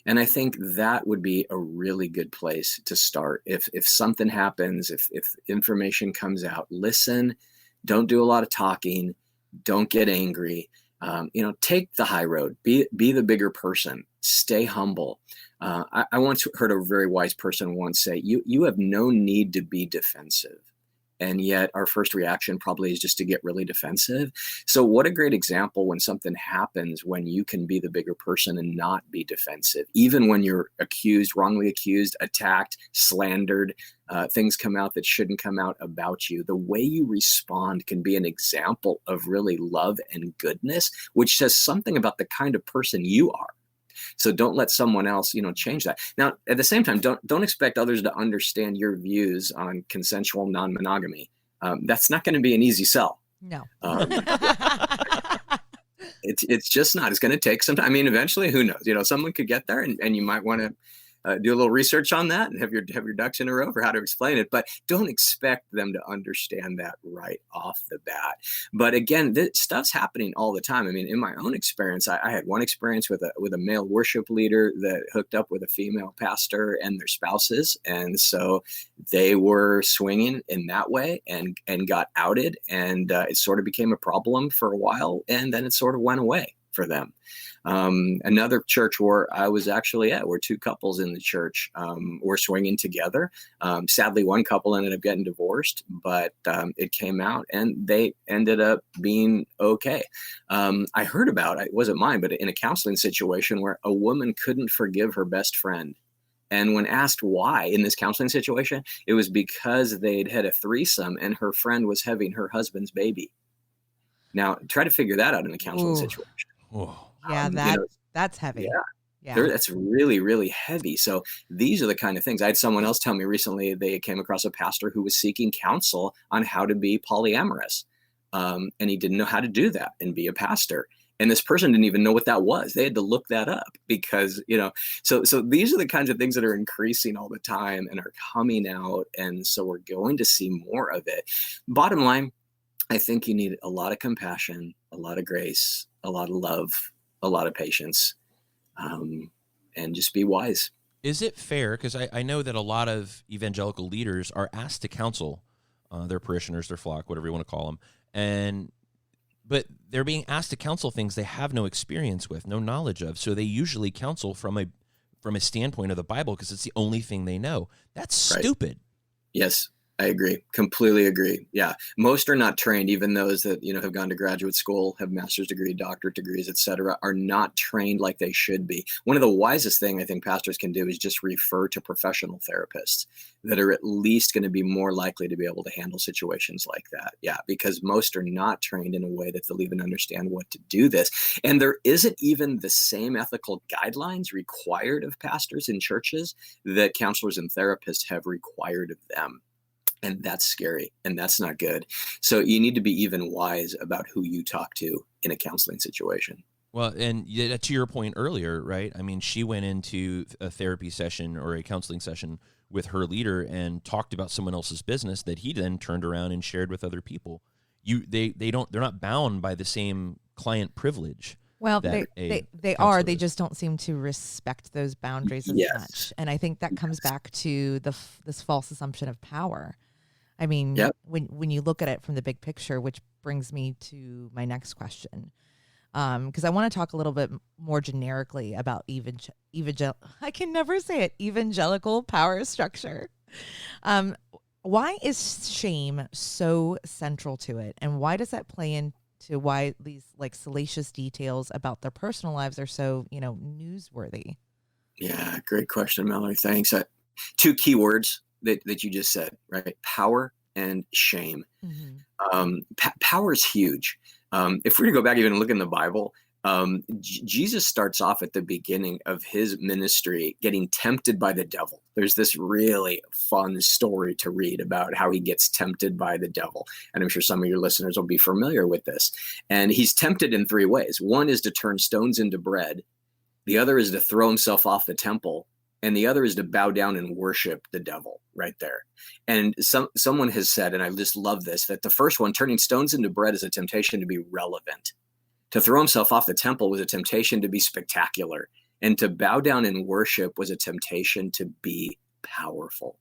And I think that would be a really good place to start. If something happens, if information comes out, listen, don't do a lot of talking, don't get angry. Take the high road, be the bigger person, stay humble. I once heard a very wise person once say, you have no need to be defensive. And yet our first reaction probably is just to get really defensive. So what a great example when something happens, when you can be the bigger person and not be defensive, even when you're wrongly accused, attacked, slandered, things come out that shouldn't come out about you. The way you respond can be an example of really love and goodness, which says something about the kind of person you are. So don't let someone else, change that. Now, at the same time, don't expect others to understand your views on consensual non-monogamy. That's not going to be an easy sell. No. It's just not. It's going to take some time. I mean, eventually, who knows? Someone could get there, and you might want to do a little research on that and have your ducks in a row for how to explain it. But don't expect them to understand that right off the bat. But again, this stuff's happening all the time. I mean, in my own experience, I had one experience with a male worship leader that hooked up with a female pastor and their spouses. And so they were swinging in that way and got outed. And it sort of became a problem for a while. And then it sort of went away for them. Another church where I was actually at, where two couples in the church were swinging together. Sadly, one couple ended up getting divorced, but it came out and they ended up being okay. I heard about, it wasn't mine, but in a counseling situation where a woman couldn't forgive her best friend. And when asked why in this counseling situation, it was because they'd had a threesome and her friend was having her husband's baby. Now, try to figure that out in a counseling situation. Oh. Yeah, that's heavy. Yeah. That's really, really heavy. So these are the kind of things. I had someone else tell me recently they came across a pastor who was seeking counsel on how to be polyamorous. And he didn't know how to do that and be a pastor. And this person didn't even know what that was. They had to look that up because, so these are the kinds of things that are increasing all the time and are coming out. And so we're going to see more of it. Bottom line, I think you need a lot of compassion, a lot of grace, a lot of love, a lot of patience, and just be wise. Is it fair? Because I know that a lot of evangelical leaders are asked to counsel their parishioners, their flock, whatever you want to call them, but they're being asked to counsel things they have no experience with, no knowledge of. So they usually counsel from a standpoint of the Bible because it's the only thing they know. That's stupid. Yes. I agree. Completely agree. Yeah. Most are not trained, even those that, have gone to graduate school, have master's degree, doctorate degrees, et cetera, are not trained like they should be. One of the wisest thing I think pastors can do is just refer to professional therapists that are at least going to be more likely to be able to handle situations like that. Yeah. Because most are not trained in a way that they'll even understand what to do this. And there isn't even the same ethical guidelines required of pastors in churches that counselors and therapists have required of them. And that's scary, and that's not good. So you need to be even wise about who you talk to in a counseling situation. Well, and to your point earlier, right? I mean, she went into a therapy session or a counseling session with her leader and talked about someone else's business that he then turned around and shared with other people. They're not bound by the same client privilege. Well, they are. They just don't seem to respect those boundaries as much. And I think that comes back to this false assumption of power. I mean, when you look at it from the big picture, which brings me to my next question, because I want to talk a little bit more generically about I can never say it, evangelical power structure. Why is shame so central to it, and why does that play into why these salacious details about their personal lives are so newsworthy? Yeah, great question, Mallory. Thanks. Two key words that you just said, right? Power and shame. Mm-hmm. Power is huge. If we're to go back even and look in the Bible, Jesus starts off at the beginning of his ministry getting tempted by the devil. There's this really fun story to read about how he gets tempted by the devil. And I'm sure some of your listeners will be familiar with this. And he's tempted in three ways. One is to turn stones into bread. The other is to throw himself off the temple. And the other is to bow down and worship the devil right there. And someone has said, and I just love this, that the first one, turning stones into bread, is a temptation to be relevant. To throw himself off the temple was a temptation to be spectacular. And to bow down and worship was a temptation to be powerful.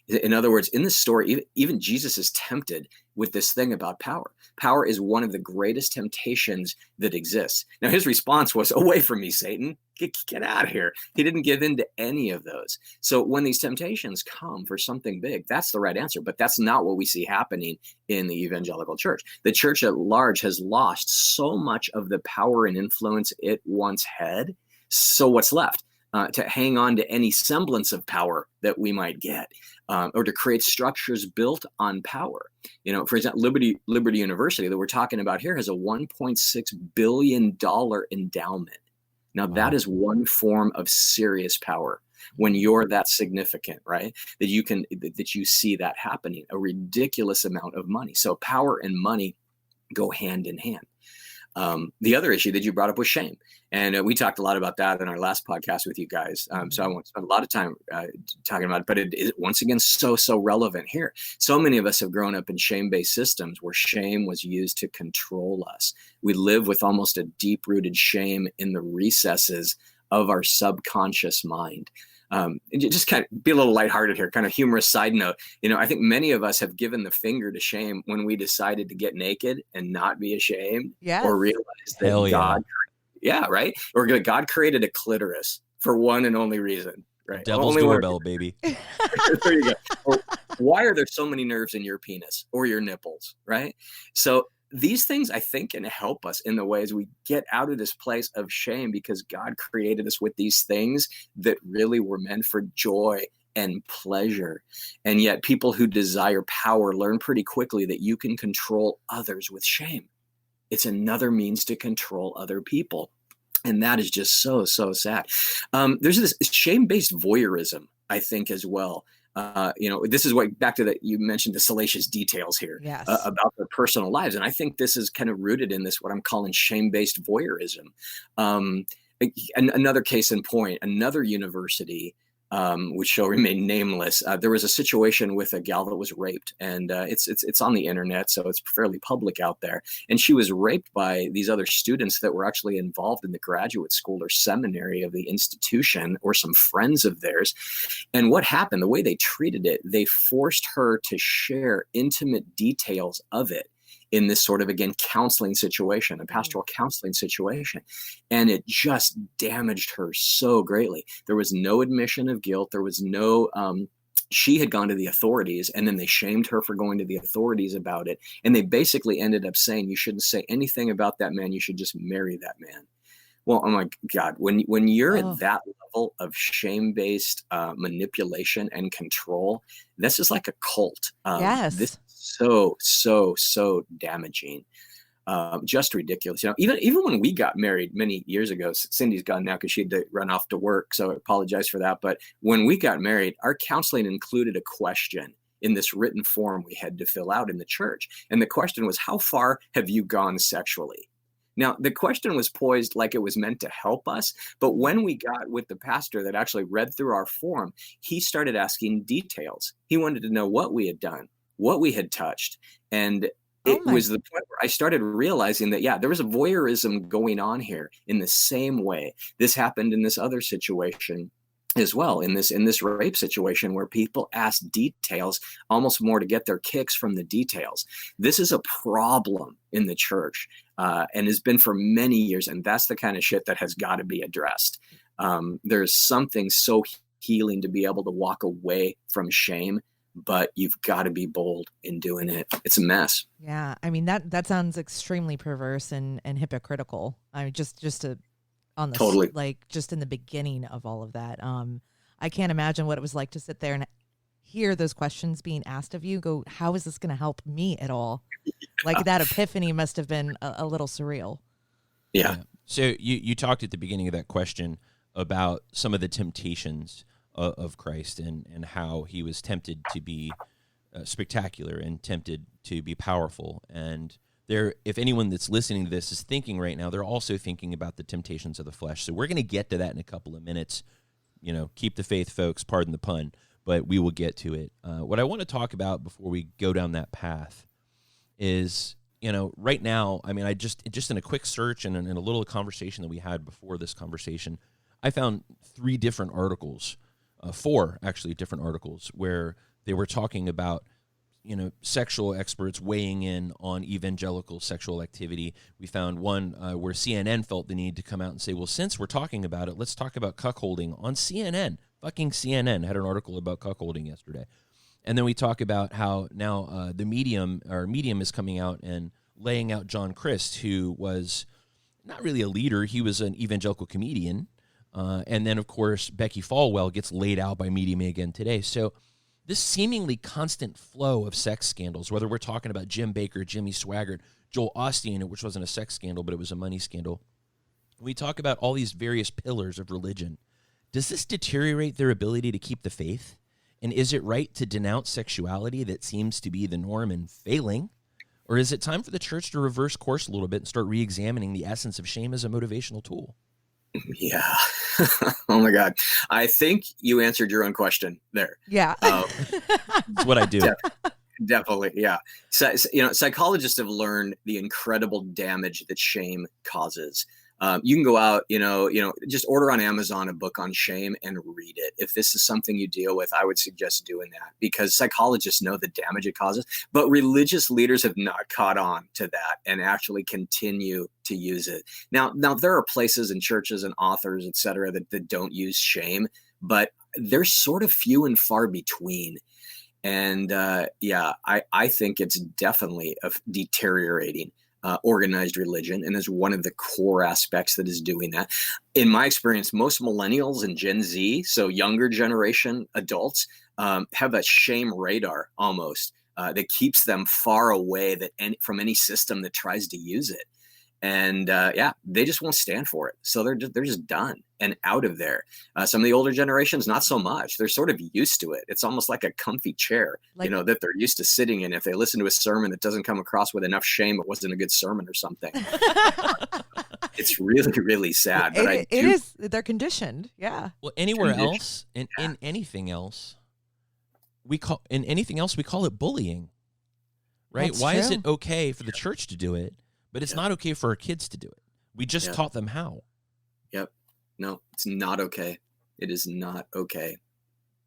In other words, in this story, even Jesus is tempted with this thing about power. Power is one of the greatest temptations that exists. Now, his response was, "Away from me, Satan. Get out of here." He didn't give in to any of those. So when these temptations come for something big, that's the right answer. But that's not what we see happening in the evangelical church. The church at large has lost so much of the power and influence it once had. So what's left? To hang on to any semblance of power that we might get, or to create structures built on power. For example, Liberty University that we're talking about here has a $1.6 billion endowment. Now, that is one form of serious power when you're that significant, right? That you see that happening, a ridiculous amount of money. So power and money go hand in hand. The other issue that you brought up was shame. And we talked a lot about that in our last podcast with you guys. So I won't spend a lot of time talking about it, but it is, once again, so relevant here. So many of us have grown up in shame-based systems where shame was used to control us. We live with almost a deep-rooted shame in the recesses of our subconscious mind. Just kind of be a little lighthearted here, kind of humorous side note. I think many of us have given the finger to shame when we decided to get naked and not be ashamed, or realize that God, right? Or God created a clitoris for one and only reason, right? Devil's doorbell, baby. There you go. Well, why are there so many nerves in your penis or your nipples, right? So these things, I think, can help us in the ways we get out of this place of shame, because God created us with these things that really were meant for joy and pleasure. And yet people who desire power learn pretty quickly that you can control others with shame. It's another means to control other people. And that is just so sad. There's this shame-based voyeurism, I think, as well. This is what, back to that, you mentioned the salacious details here about their personal lives. And I think this is kind of rooted in this, what I'm calling shame-based voyeurism. Another case in point, another university, which shall remain nameless. There was a situation with a gal that was raped, and it's on the internet, so it's fairly public out there. And she was raped by these other students that were actually involved in the graduate school or seminary of the institution, or some friends of theirs. And what happened, the way they treated it, they forced her to share intimate details of it in this sort of, again, counseling situation, a pastoral counseling situation. And it just damaged her so greatly. There was no admission of guilt. There was no she had gone to the authorities, and then they shamed her for going to the authorities about it. And they basically ended up saying, you shouldn't say anything about that man. You should just marry that man. Well, oh my God, when you're at that level of shame-based manipulation and control, this is like a cult. Yes. This is so damaging. Just ridiculous. Even when we got married many years ago, Cindy's gone now because she had to run off to work, so I apologize for that. But when we got married, our counseling included a question in this written form we had to fill out in the church. And the question was, how far have you gone sexually? Now, the question was poised like it was meant to help us. But when we got with the pastor that actually read through our form, he started asking details. He wanted to know what we had done, what we had touched. And it was the point where I started realizing that, there was a voyeurism going on here in the same way. This happened in this other situation as well, in this rape situation, where people ask details almost more to get their kicks from the details. This is a problem in the church and has been for many years. And that's the kind of shit that has got to be addressed. There's something so healing to be able to walk away from shame, but you've got to be bold in doing it. It's a mess. Yeah. I mean, that sounds extremely perverse and hypocritical. I mean, just to, on the, totally, like, just in the beginning of all of that. I can't imagine what it was like to sit there and hear those questions being asked of you, go, how is this going to help me at all? Like, that epiphany must have been a little surreal. Yeah. So you talked at the beginning of that question about some of the temptations of Christ and how he was tempted to be spectacular and tempted to be powerful. And if anyone that's listening to this is thinking right now, they're also thinking about the temptations of the flesh. So we're going to get to that in a couple of minutes. Keep the faith, folks, pardon the pun, but we will get to it. What I want to talk about before we go down that path is, right now, I mean, I just in a quick search and in a little conversation that we had before this conversation, I found 3 different articles, 4 actually different articles where they were talking about, sexual experts weighing in on evangelical sexual activity. We found one where CNN felt the need to come out and say, well, since we're talking about it, let's talk about cuckolding on CNN. Fucking CNN had an article about cuckolding yesterday. And then we talk about how now the Medium is coming out and laying out John Crist, who was not really a leader. He was an evangelical comedian. And then, of course, Becky Falwell gets laid out by Medium again today. So this seemingly constant flow of sex scandals, whether we're talking about Jim Bakker, Jimmy Swaggart, Joel Osteen, which wasn't a sex scandal, but it was a money scandal. We talk about all these various pillars of religion. Does this deteriorate their ability to keep the faith? And is it right to denounce sexuality that seems to be the norm and failing? Or is it time for the church to reverse course a little bit and start re-examining the essence of shame as a motivational tool? Yeah. Oh my God. I think you answered your own question there. Yeah. That's what I do. Definitely. Yeah. So, psychologists have learned the incredible damage that shame causes. You can go out, just order on Amazon a book on shame and read it. If this is something you deal with, I would suggest doing that, because psychologists know the damage it causes, but religious leaders have not caught on to that and actually continue to use it. Now there are places and churches and authors, et cetera, that don't use shame, but they're sort of few and far between. And I think it's definitely deteriorating organized religion, and is one of the core aspects that is doing that. In my experience, most millennials and Gen Z, so younger generation adults, have a shame radar almost that keeps them far away from any system that tries to use it. And they just won't stand for it. So they're just done and out of there. Some of the older generations, not so much. They're sort of used to it. It's almost like a comfy chair, that they're used to sitting in. If they listen to a sermon that doesn't come across with enough shame, it wasn't a good sermon or something. It's really, really sad. But they're conditioned. Yeah. Well, anywhere else, in anything else, we call it bullying, right? That's Why true. is it okay for the church to do it, but it's not okay for our kids to do it? We just taught them how. Yep. No, it's not okay. It is not okay.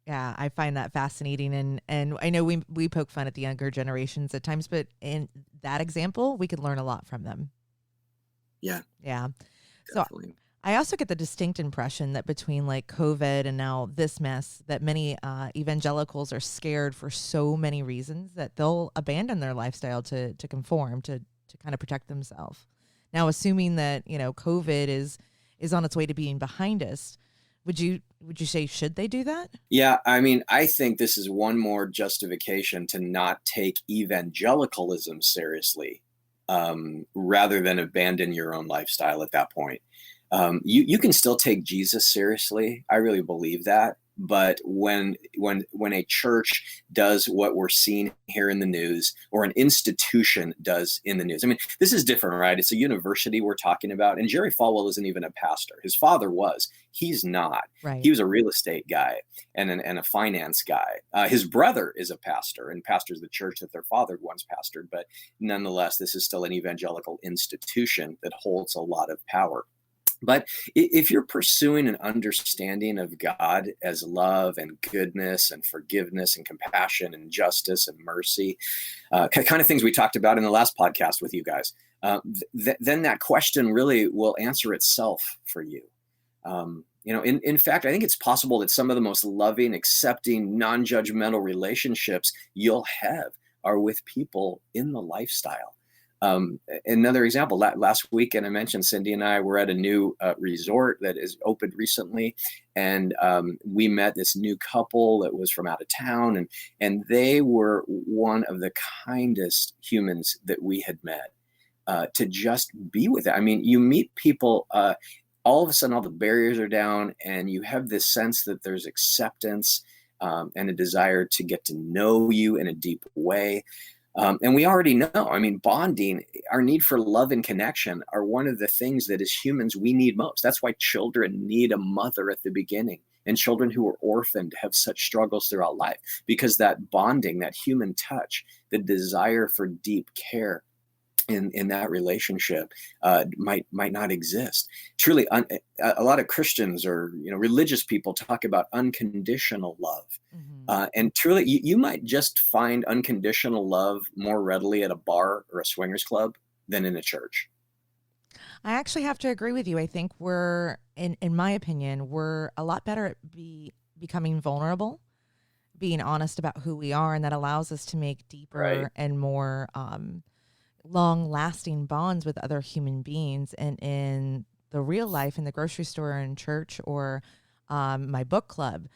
Yeah, I find that fascinating. And I know we poke fun at the younger generations at times, but in that example, we could learn a lot from them. Yeah. Yeah. Definitely. So I also get the distinct impression that between like COVID and now this mess, that many evangelicals are scared for so many reasons that they'll abandon their lifestyle to conform, to kind of protect themselves. Now, assuming that, COVID is on its way to being behind us, would you say, should they do that? Yeah, I mean, I think this is one more justification to not take evangelicalism seriously, rather than abandon your own lifestyle at that point. You can still take Jesus seriously. I really believe that. But when a church does what we're seeing here in the news, or an institution does in the news, I mean, this is different, right? It's a university we're talking about. And Jerry Falwell isn't even a pastor. His father was. He's not. Right. He was a real estate guy and a finance guy. His brother is a pastor and pastors the church that their father once pastored. But nonetheless, this is still an evangelical institution that holds a lot of power. But if you're pursuing an understanding of God as love and goodness and forgiveness and compassion and justice and mercy, kind of things we talked about in the last podcast with you guys, then that question really will answer itself for you. In fact, I think it's possible that some of the most loving, accepting, non-judgmental relationships you'll have are with people in the lifestyle. Another example, last weekend I mentioned Cindy and I were at a new resort that is opened recently, and we met this new couple that was from out of town, and they were one of the kindest humans that we had met, to just be with it. I mean, you meet people, all of a sudden all the barriers are down, and you have this sense that there's acceptance and a desire to get to know you in a deep way. And we already know, I mean, bonding, our need for love and connection are one of the things that as humans we need most. That's why children need a mother at the beginning, and children who are orphaned have such struggles throughout life, because that bonding, that human touch, the desire for deep care in that relationship might not exist. Truly, a lot of Christians or religious people talk about unconditional love. Mm-hmm. And truly, you might just find unconditional love more readily at a bar or a swingers club than in a church. I actually have to agree with you. I think we're, in my opinion, we're a lot better at becoming vulnerable, being honest about who we are, and that allows us to make deeper and more long-lasting bonds with other human beings. And in the real life, in the grocery store, or in church, or my book club,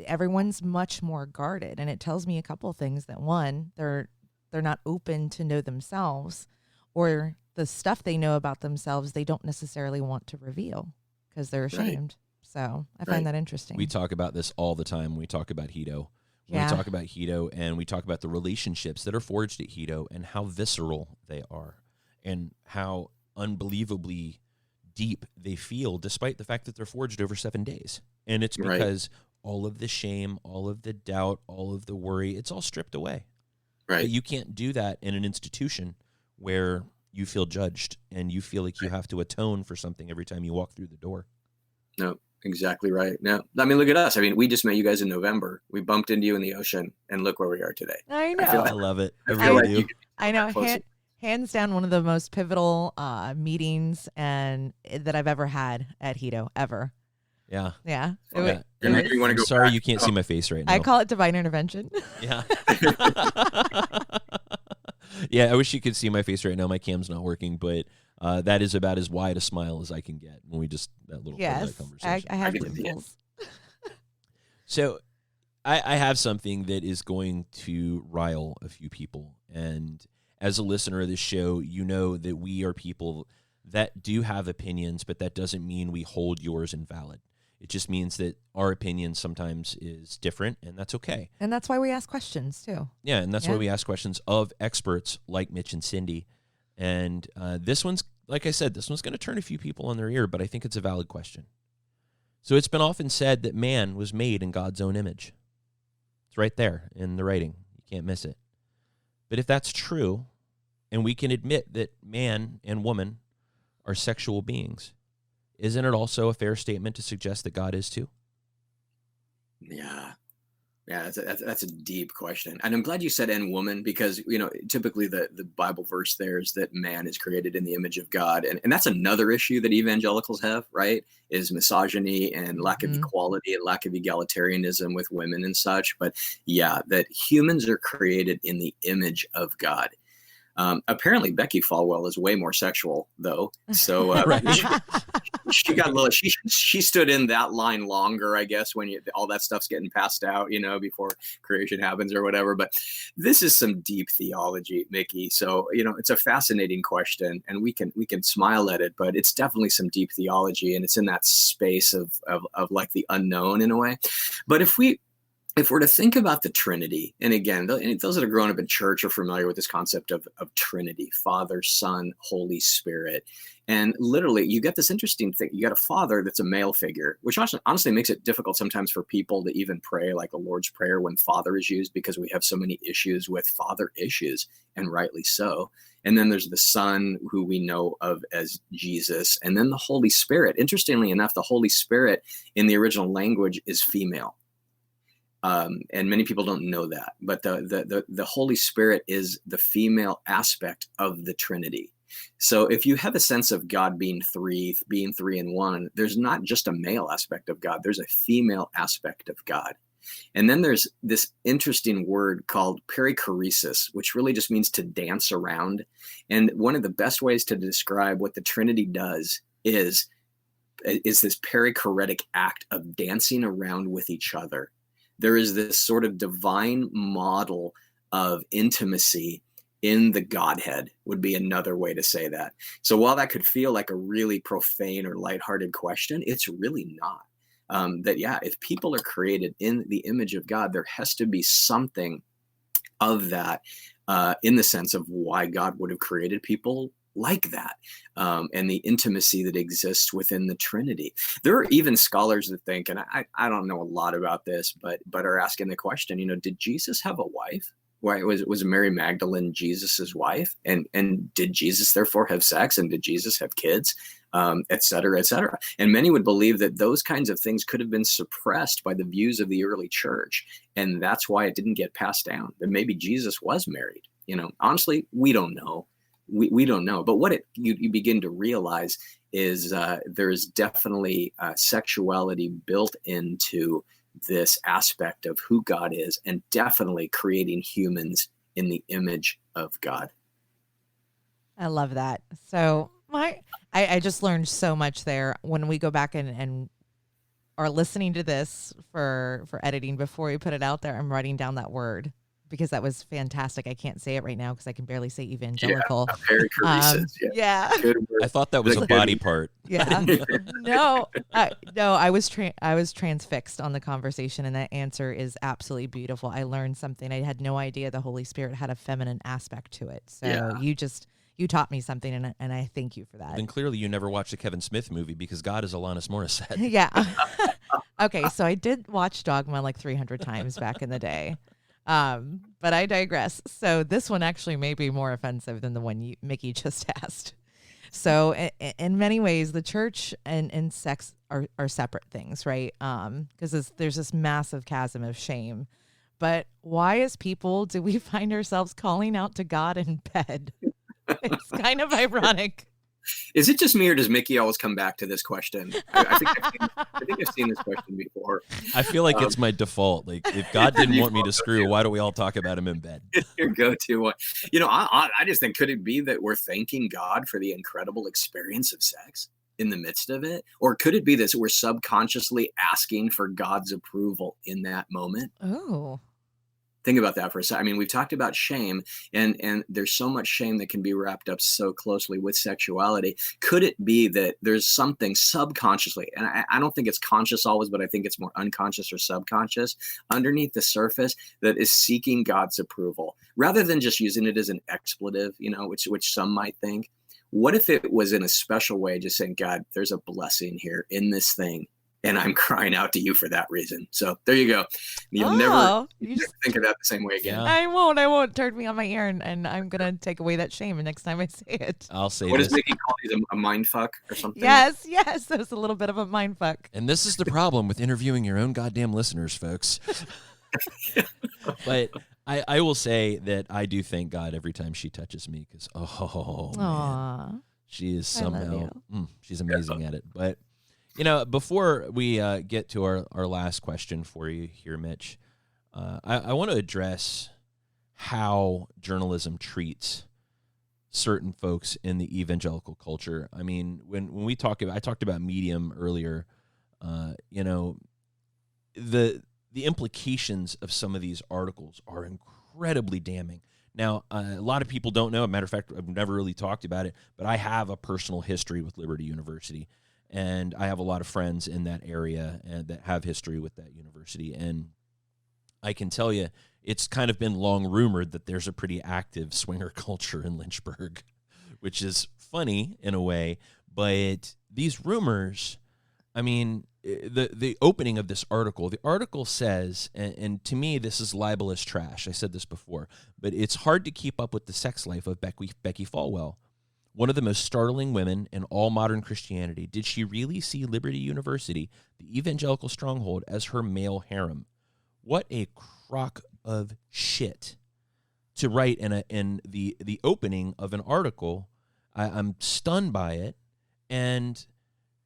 everyone's much more guarded, and it tells me a couple of things. That one, they're not open to know themselves, or the stuff they know about themselves they don't necessarily want to reveal because they're ashamed. So I find that interesting. We talk about this all the time. We talk about Hito. We talk about Hito, and we talk about the relationships that are forged at Hito and how visceral they are and how unbelievably deep they feel, despite the fact that they're forged over 7 days. And it's because all of the shame, all of the doubt, all of the worry, it's all stripped away. Right. But you can't do that in an institution where you feel judged and you feel like you have to atone for something every time you walk through the door. No, exactly right. Now, I mean, look at us. I mean, we just met you guys in November. We bumped into you in the ocean, and look where we are today. I know. I love it. I know. Hands down, one of the most pivotal meetings that I've ever had at Hito, ever. Yeah. Yeah. I'm sorry you can't see my face right now. I call it divine intervention. Yeah. Yeah, I wish you could see my face right now. My cam's not working, but that is about as wide a smile as I can get when we just that little conversation. I have dimples. So I have something that is going to rile a few people. And as a listener of this show, you know that we are people that do have opinions, but that doesn't mean we hold yours invalid. It just means that our opinion sometimes is different, and that's okay. And that's why we ask questions, too. Yeah, and that's why we ask questions of experts like Mitch and Cindy. And this one's, like I said, this one's going to turn a few people on their ear, but I think it's a valid question. So it's been often said that man was made in God's own image. It's right there in the writing. You can't miss it. But if that's true, and we can admit that man and woman are sexual beings, isn't it also a fair statement to suggest that God is too? Yeah. Yeah, that's a deep question. And I'm glad you said "and woman," because, typically the Bible verse there is that man is created in the image of God. And that's another issue that evangelicals have, right? Is misogyny and lack of equality and lack of egalitarianism with women and such. But yeah, that humans are created in the image of God. Apparently Becky Falwell is way more sexual though. So she got a little, she stood in that line longer, I guess, when all that stuff's getting passed out, before creation happens or whatever. But this is some deep theology, Mickey. So, it's a fascinating question, and we can smile at it, but it's definitely some deep theology, and it's in that space of like the unknown in a way. But if we're to think about the Trinity, and again, those that have grown up in church are familiar with this concept of Trinity, Father, Son, Holy Spirit. And literally, you get this interesting thing. You got a father that's a male figure, which honestly makes it difficult sometimes for people to even pray like the Lord's Prayer when father is used, because we have so many issues with father issues, and rightly so. And then there's the Son, who we know of as Jesus, and then the Holy Spirit. Interestingly enough, the Holy Spirit in the original language is female. And many people don't know that, but the Holy Spirit is the female aspect of the Trinity. So if you have a sense of God being three in one, there's not just a male aspect of God, there's a female aspect of God. And then there's this interesting word called perichoresis, which really just means to dance around. And one of the best ways to describe what the Trinity does is this perichoretic act of dancing around with each other. There is this sort of divine model of intimacy in the Godhead, would be another way to say that. So while that could feel like a really profane or lighthearted question, it's really not. If people are created in the image of God, there has to be something of that in the sense of why God would have created people like that, and the intimacy that exists within the Trinity. There are even scholars that think, and I don't know a lot about this, but are asking the question, did Jesus have a wife? Why was Mary Magdalene Jesus's wife? And did Jesus therefore have sex? And did Jesus have kids? Et cetera, et cetera. And many would believe that those kinds of things could have been suppressed by the views of the early church. And that's why it didn't get passed down. That maybe Jesus was married. Honestly, we don't know. We don't know. But what you begin to realize is there's definitely sexuality built into this aspect of who God is, and definitely creating humans in the image of God. I love that. So I just learned so much there. When we go back and are listening to this for editing before we put it out there, I'm writing down that word, because that was fantastic. I can't say it right now because I can barely say evangelical. Yeah. I thought that was a body part. Yeah. No, I was transfixed on the conversation, and that answer is absolutely beautiful. I learned something. I had no idea the Holy Spirit had a feminine aspect to it. So you taught me something, and I thank you for that. Then clearly you never watched a Kevin Smith movie, because God is Alanis Morissette. Yeah. Okay, so I did watch Dogma like 300 times back in the day. But I digress. So this one actually may be more offensive than the one Mickey just asked. So in many ways, the church and sex are separate things, right? Because there's this massive chasm of shame. But why, as people, do we find ourselves calling out to God in bed? It's kind of ironic. Is it just me, or does Mickey always come back to this question? I think I've seen this question before. I feel like it's my default. Like, if God didn't want me to screw, why do we all talk about him in bed? Your go-to one. I just think, could it be that we're thanking God for the incredible experience of sex in the midst of it? Or could it be that we're subconsciously asking for God's approval in that moment? Oh. Think about that for a second. I mean, we've talked about shame, and there's so much shame that can be wrapped up so closely with sexuality. Could it be that there's something subconsciously, and I don't think it's conscious always, but I think it's more unconscious or subconscious, underneath the surface, that is seeking God's approval, rather than just using it as an expletive, which some might think? What if it was in a special way, just saying, God, there's a blessing here in this thing, and I'm crying out to you for that reason. So there you go. You'll never think of that the same way again. Yeah. I won't. Turn me on my ear, and I'm going to take away that shame next time I say it. I'll say What does Mickey call these, a mind fuck or something? Yes. That was a little bit of a mind fuck. And this is the problem with interviewing your own goddamn listeners, folks. But I will say that I do thank God every time she touches me because, man, she is somehow, she's amazing at it. But, before we get to our last question for you here, Mitch, I want to address how journalism treats certain folks in the evangelical culture. I mean, when we talk about, I talked about Medium earlier, the implications of some of these articles are incredibly damning. Now, a lot of people don't know. As a matter of fact, I've never really talked about it, but I have a personal history with Liberty University, and I have a lot of friends in that area and that have history with that university. And I can tell you, it's kind of been long rumored that there's a pretty active swinger culture in Lynchburg, which is funny in a way. But these rumors, I mean, the opening of this article, the article says, and to me, this is libelous trash. I said this before, but it's hard to keep up with the sex life of Becky Falwell, one of the most startling women in all modern Christianity. Did she really see Liberty University, the evangelical stronghold, as her male harem? What a crock of shit to write in the opening of an article. I'm stunned by it, and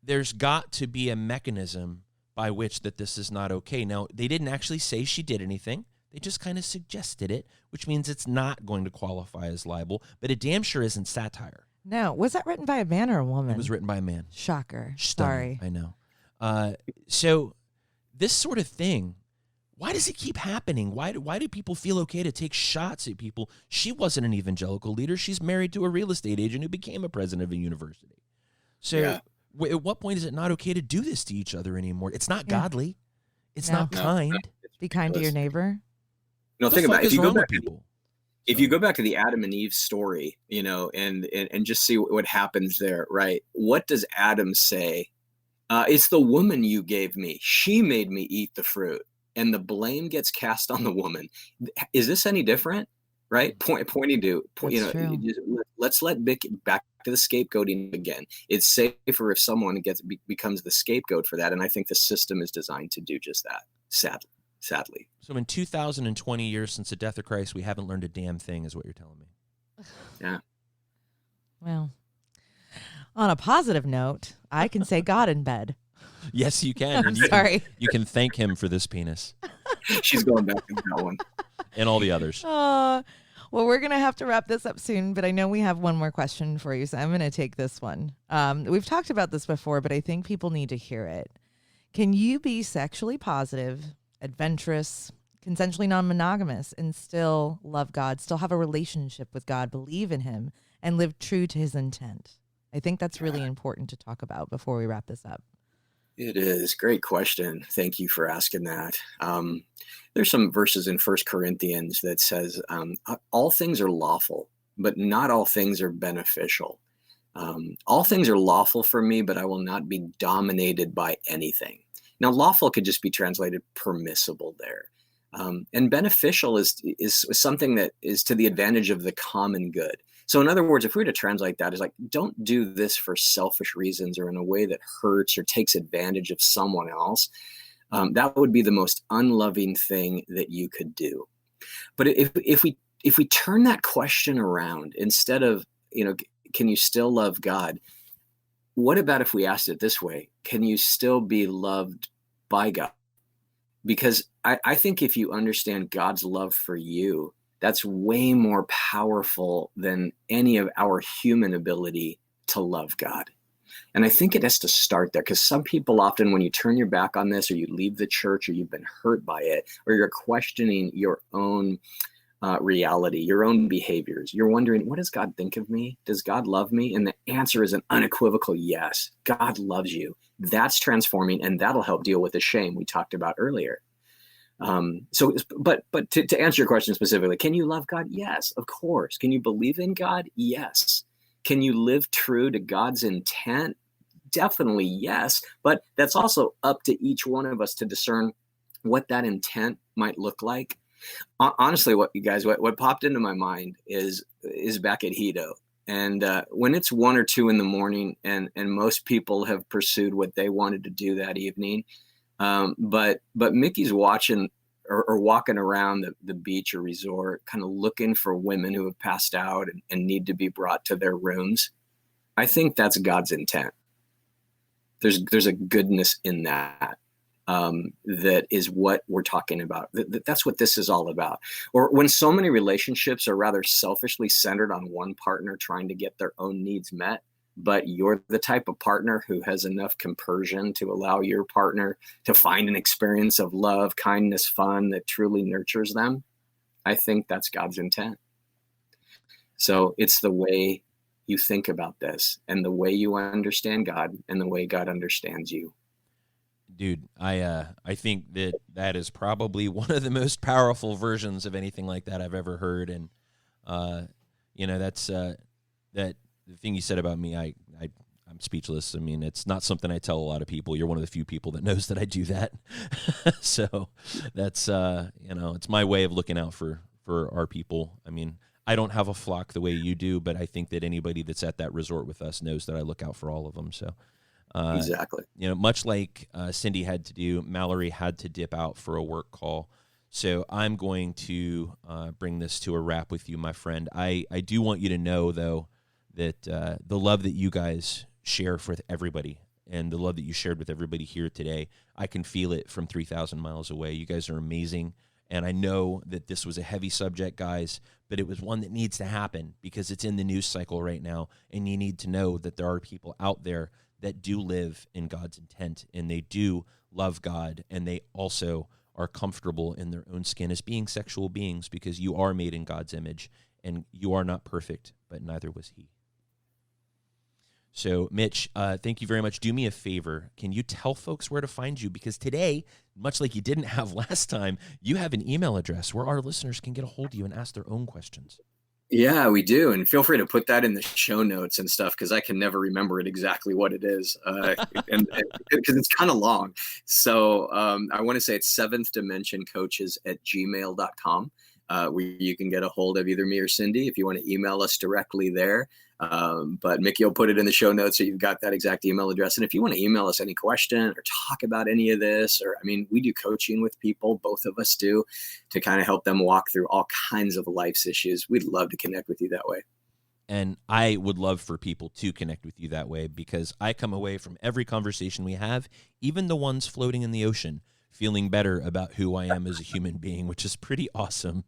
there's got to be a mechanism by which that this is not okay. Now, they didn't actually say she did anything. They just kind of suggested it, which means it's not going to qualify as libel, but it damn sure isn't satire. No. Was that written by a man or a woman? It was written by a man. Shocker. Stunning. Sorry. I know. So this sort of thing, why does it keep happening? Why do people feel okay to take shots at people? She wasn't an evangelical leader. She's married to a real estate agent who became a president of a university. So Yeah. At what point is it not okay to do this to each other anymore? It's not godly. It's not kind. Be kind to your neighbor. Think about it. If you go back, people. If you go back to the Adam and Eve story, and just see what happens there, right? What does Adam say? It's the woman you gave me. She made me eat the fruit, and the blame gets cast on the woman. Is this any different? Right? Pointing to, let's let back to the scapegoating again. It's safer if someone becomes the scapegoat for that. And I think the system is designed to do just that, sadly. So in 2020 years since the death of Christ, we haven't learned a damn thing, is what you're telling me. Yeah. Well, on a positive note, I can say God in bed. Yes, you can. I'm sorry. You can thank him for this penis. She's going back to that one. And all the others. Well, we're going to have to wrap this up soon, but I know we have one more question for you, so I'm going to take this one. We've talked about this before, but I think people need to hear it. Can you be sexually positive, adventurous, consensually non-monogamous, and still love God, still have a relationship with God, believe in him, and live true to his intent? I think that's really important to talk about before we wrap this up. It is. Great question. Thank you for asking that. There's some verses in 1 Corinthians that says, all things are lawful, but not all things are beneficial. All things are lawful for me, but I will not be dominated by anything. Now, lawful could just be translated permissible there. And beneficial is something that is to the advantage of the common good. So in other words, if we were to translate that as like, don't do this for selfish reasons or in a way that hurts or takes advantage of someone else, that would be the most unloving thing that you could do. But if we turn that question around, instead of, can you still love God? What about if we asked it this way? Can you still be loved by God? Because I think if you understand God's love for you, that's way more powerful than any of our human ability to love God. And I think it has to start there, because some people often, when you turn your back on this, or you leave the church, or you've been hurt by it, or you're questioning your own reality, your own behaviors, you're wondering, what does God think of me? Does God love me? And the answer is an unequivocal yes. God loves you. That's transforming, and that'll help deal with the shame we talked about earlier. But to answer your question specifically, can you love God? Yes, of course. Can you believe in God? Yes. Can you live true to God's intent? Definitely yes. But that's also up to each one of us to discern what that intent might look like. Honestly, what popped into my mind is back at Hedo. And when it's 1 or 2 in the morning, and most people have pursued what they wanted to do that evening, but Mickey's watching or walking around the beach or resort, kind of looking for women who have passed out and need to be brought to their rooms. I think that's God's intent. There's a goodness in that. That is what we're talking about. That's what this is all about. Or when so many relationships are rather selfishly centered on one partner trying to get their own needs met, but you're the type of partner who has enough compersion to allow your partner to find an experience of love, kindness, fun that truly nurtures them, I think that's God's intent. So it's the way you think about this and the way you understand God and the way God understands you. Dude, I think that is probably one of the most powerful versions of anything like that I've ever heard. And, that's that the thing you said about me, I'm speechless. I mean, it's not something I tell a lot of people. You're one of the few people that knows that I do that. So that's, it's my way of looking out for our people. I mean, I don't have a flock the way you do, but I think that anybody that's at that resort with us knows that I look out for all of them. So. Exactly. Much like Cindy had to do, Mallory had to dip out for a work call. So I'm going to bring this to a wrap with you, my friend. I do want you to know, though, that the love that you guys share with everybody and the love that you shared with everybody here today, I can feel it from 3,000 miles away. You guys are amazing. And I know that this was a heavy subject, guys, but it was one that needs to happen because it's in the news cycle right now. And you need to know that there are people out there that do live in God's intent, and they do love God, and they also are comfortable in their own skin as being sexual beings because you are made in God's image, and you are not perfect, but neither was he. So, Mitch, thank you very much. Do me a favor. Can you tell folks where to find you? Because today, much like you didn't have last time, you have an email address where our listeners can get a hold of you and ask their own questions. Yeah, we do. And feel free to put that in the show notes and stuff, because I can never remember it exactly what it is. And because it's kind of long. So I want to say it's seventhdimensioncoaches@gmail.com, where you can get a hold of either me or Cindy if you want to email us directly there. But Mickey will put it in the show notes so you've got that exact email address. And if you want to email us any question or talk about any of this, we do coaching with people, both of us do, to kind of help them walk through all kinds of life's issues. We'd love to connect with you that way. And I would love for people to connect with you that way, because I come away from every conversation we have, even the ones floating in the ocean, feeling better about who I am as a human being, which is pretty awesome.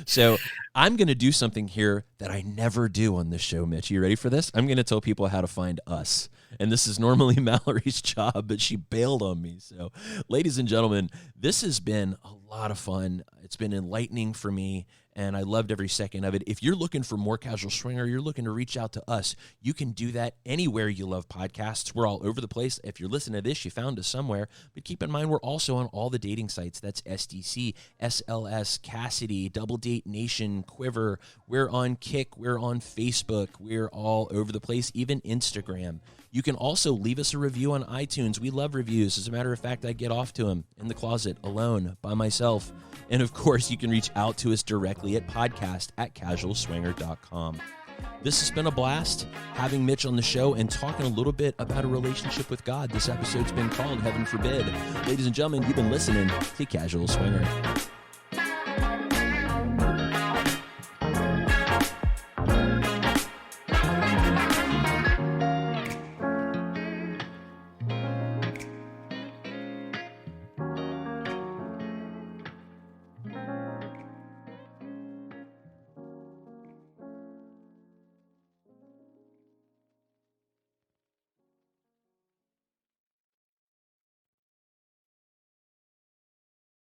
So I'm going to do something here that I never do on this show, Mitch. You ready for this? I'm going to tell people how to find us. And this is normally Mallory's job, but she bailed on me. So, ladies and gentlemen, this has been a lot of fun. It's been enlightening for me, and I loved every second of it. If you're looking for more Casual Swinger, you're looking to reach out to us, you can do that anywhere you love podcasts. We're all over the place. If you're listening to this, you found us somewhere. But keep in mind, we're also on all the dating sites. That's SDC, SLS, Cassidy, Double Date Nation, Quiver. We're on Kick. We're on Facebook. We're all over the place, even Instagram. You can also leave us a review on iTunes. We love reviews. As a matter of fact, I get off to them in the closet alone by myself. And of course, you can reach out to us directly at podcast@casualswinger.com. This has been a blast having Mitch on the show and talking a little bit about a relationship with God. This episode's been called Heaven Forbid. Ladies and gentlemen, you've been listening to Casual Swinger.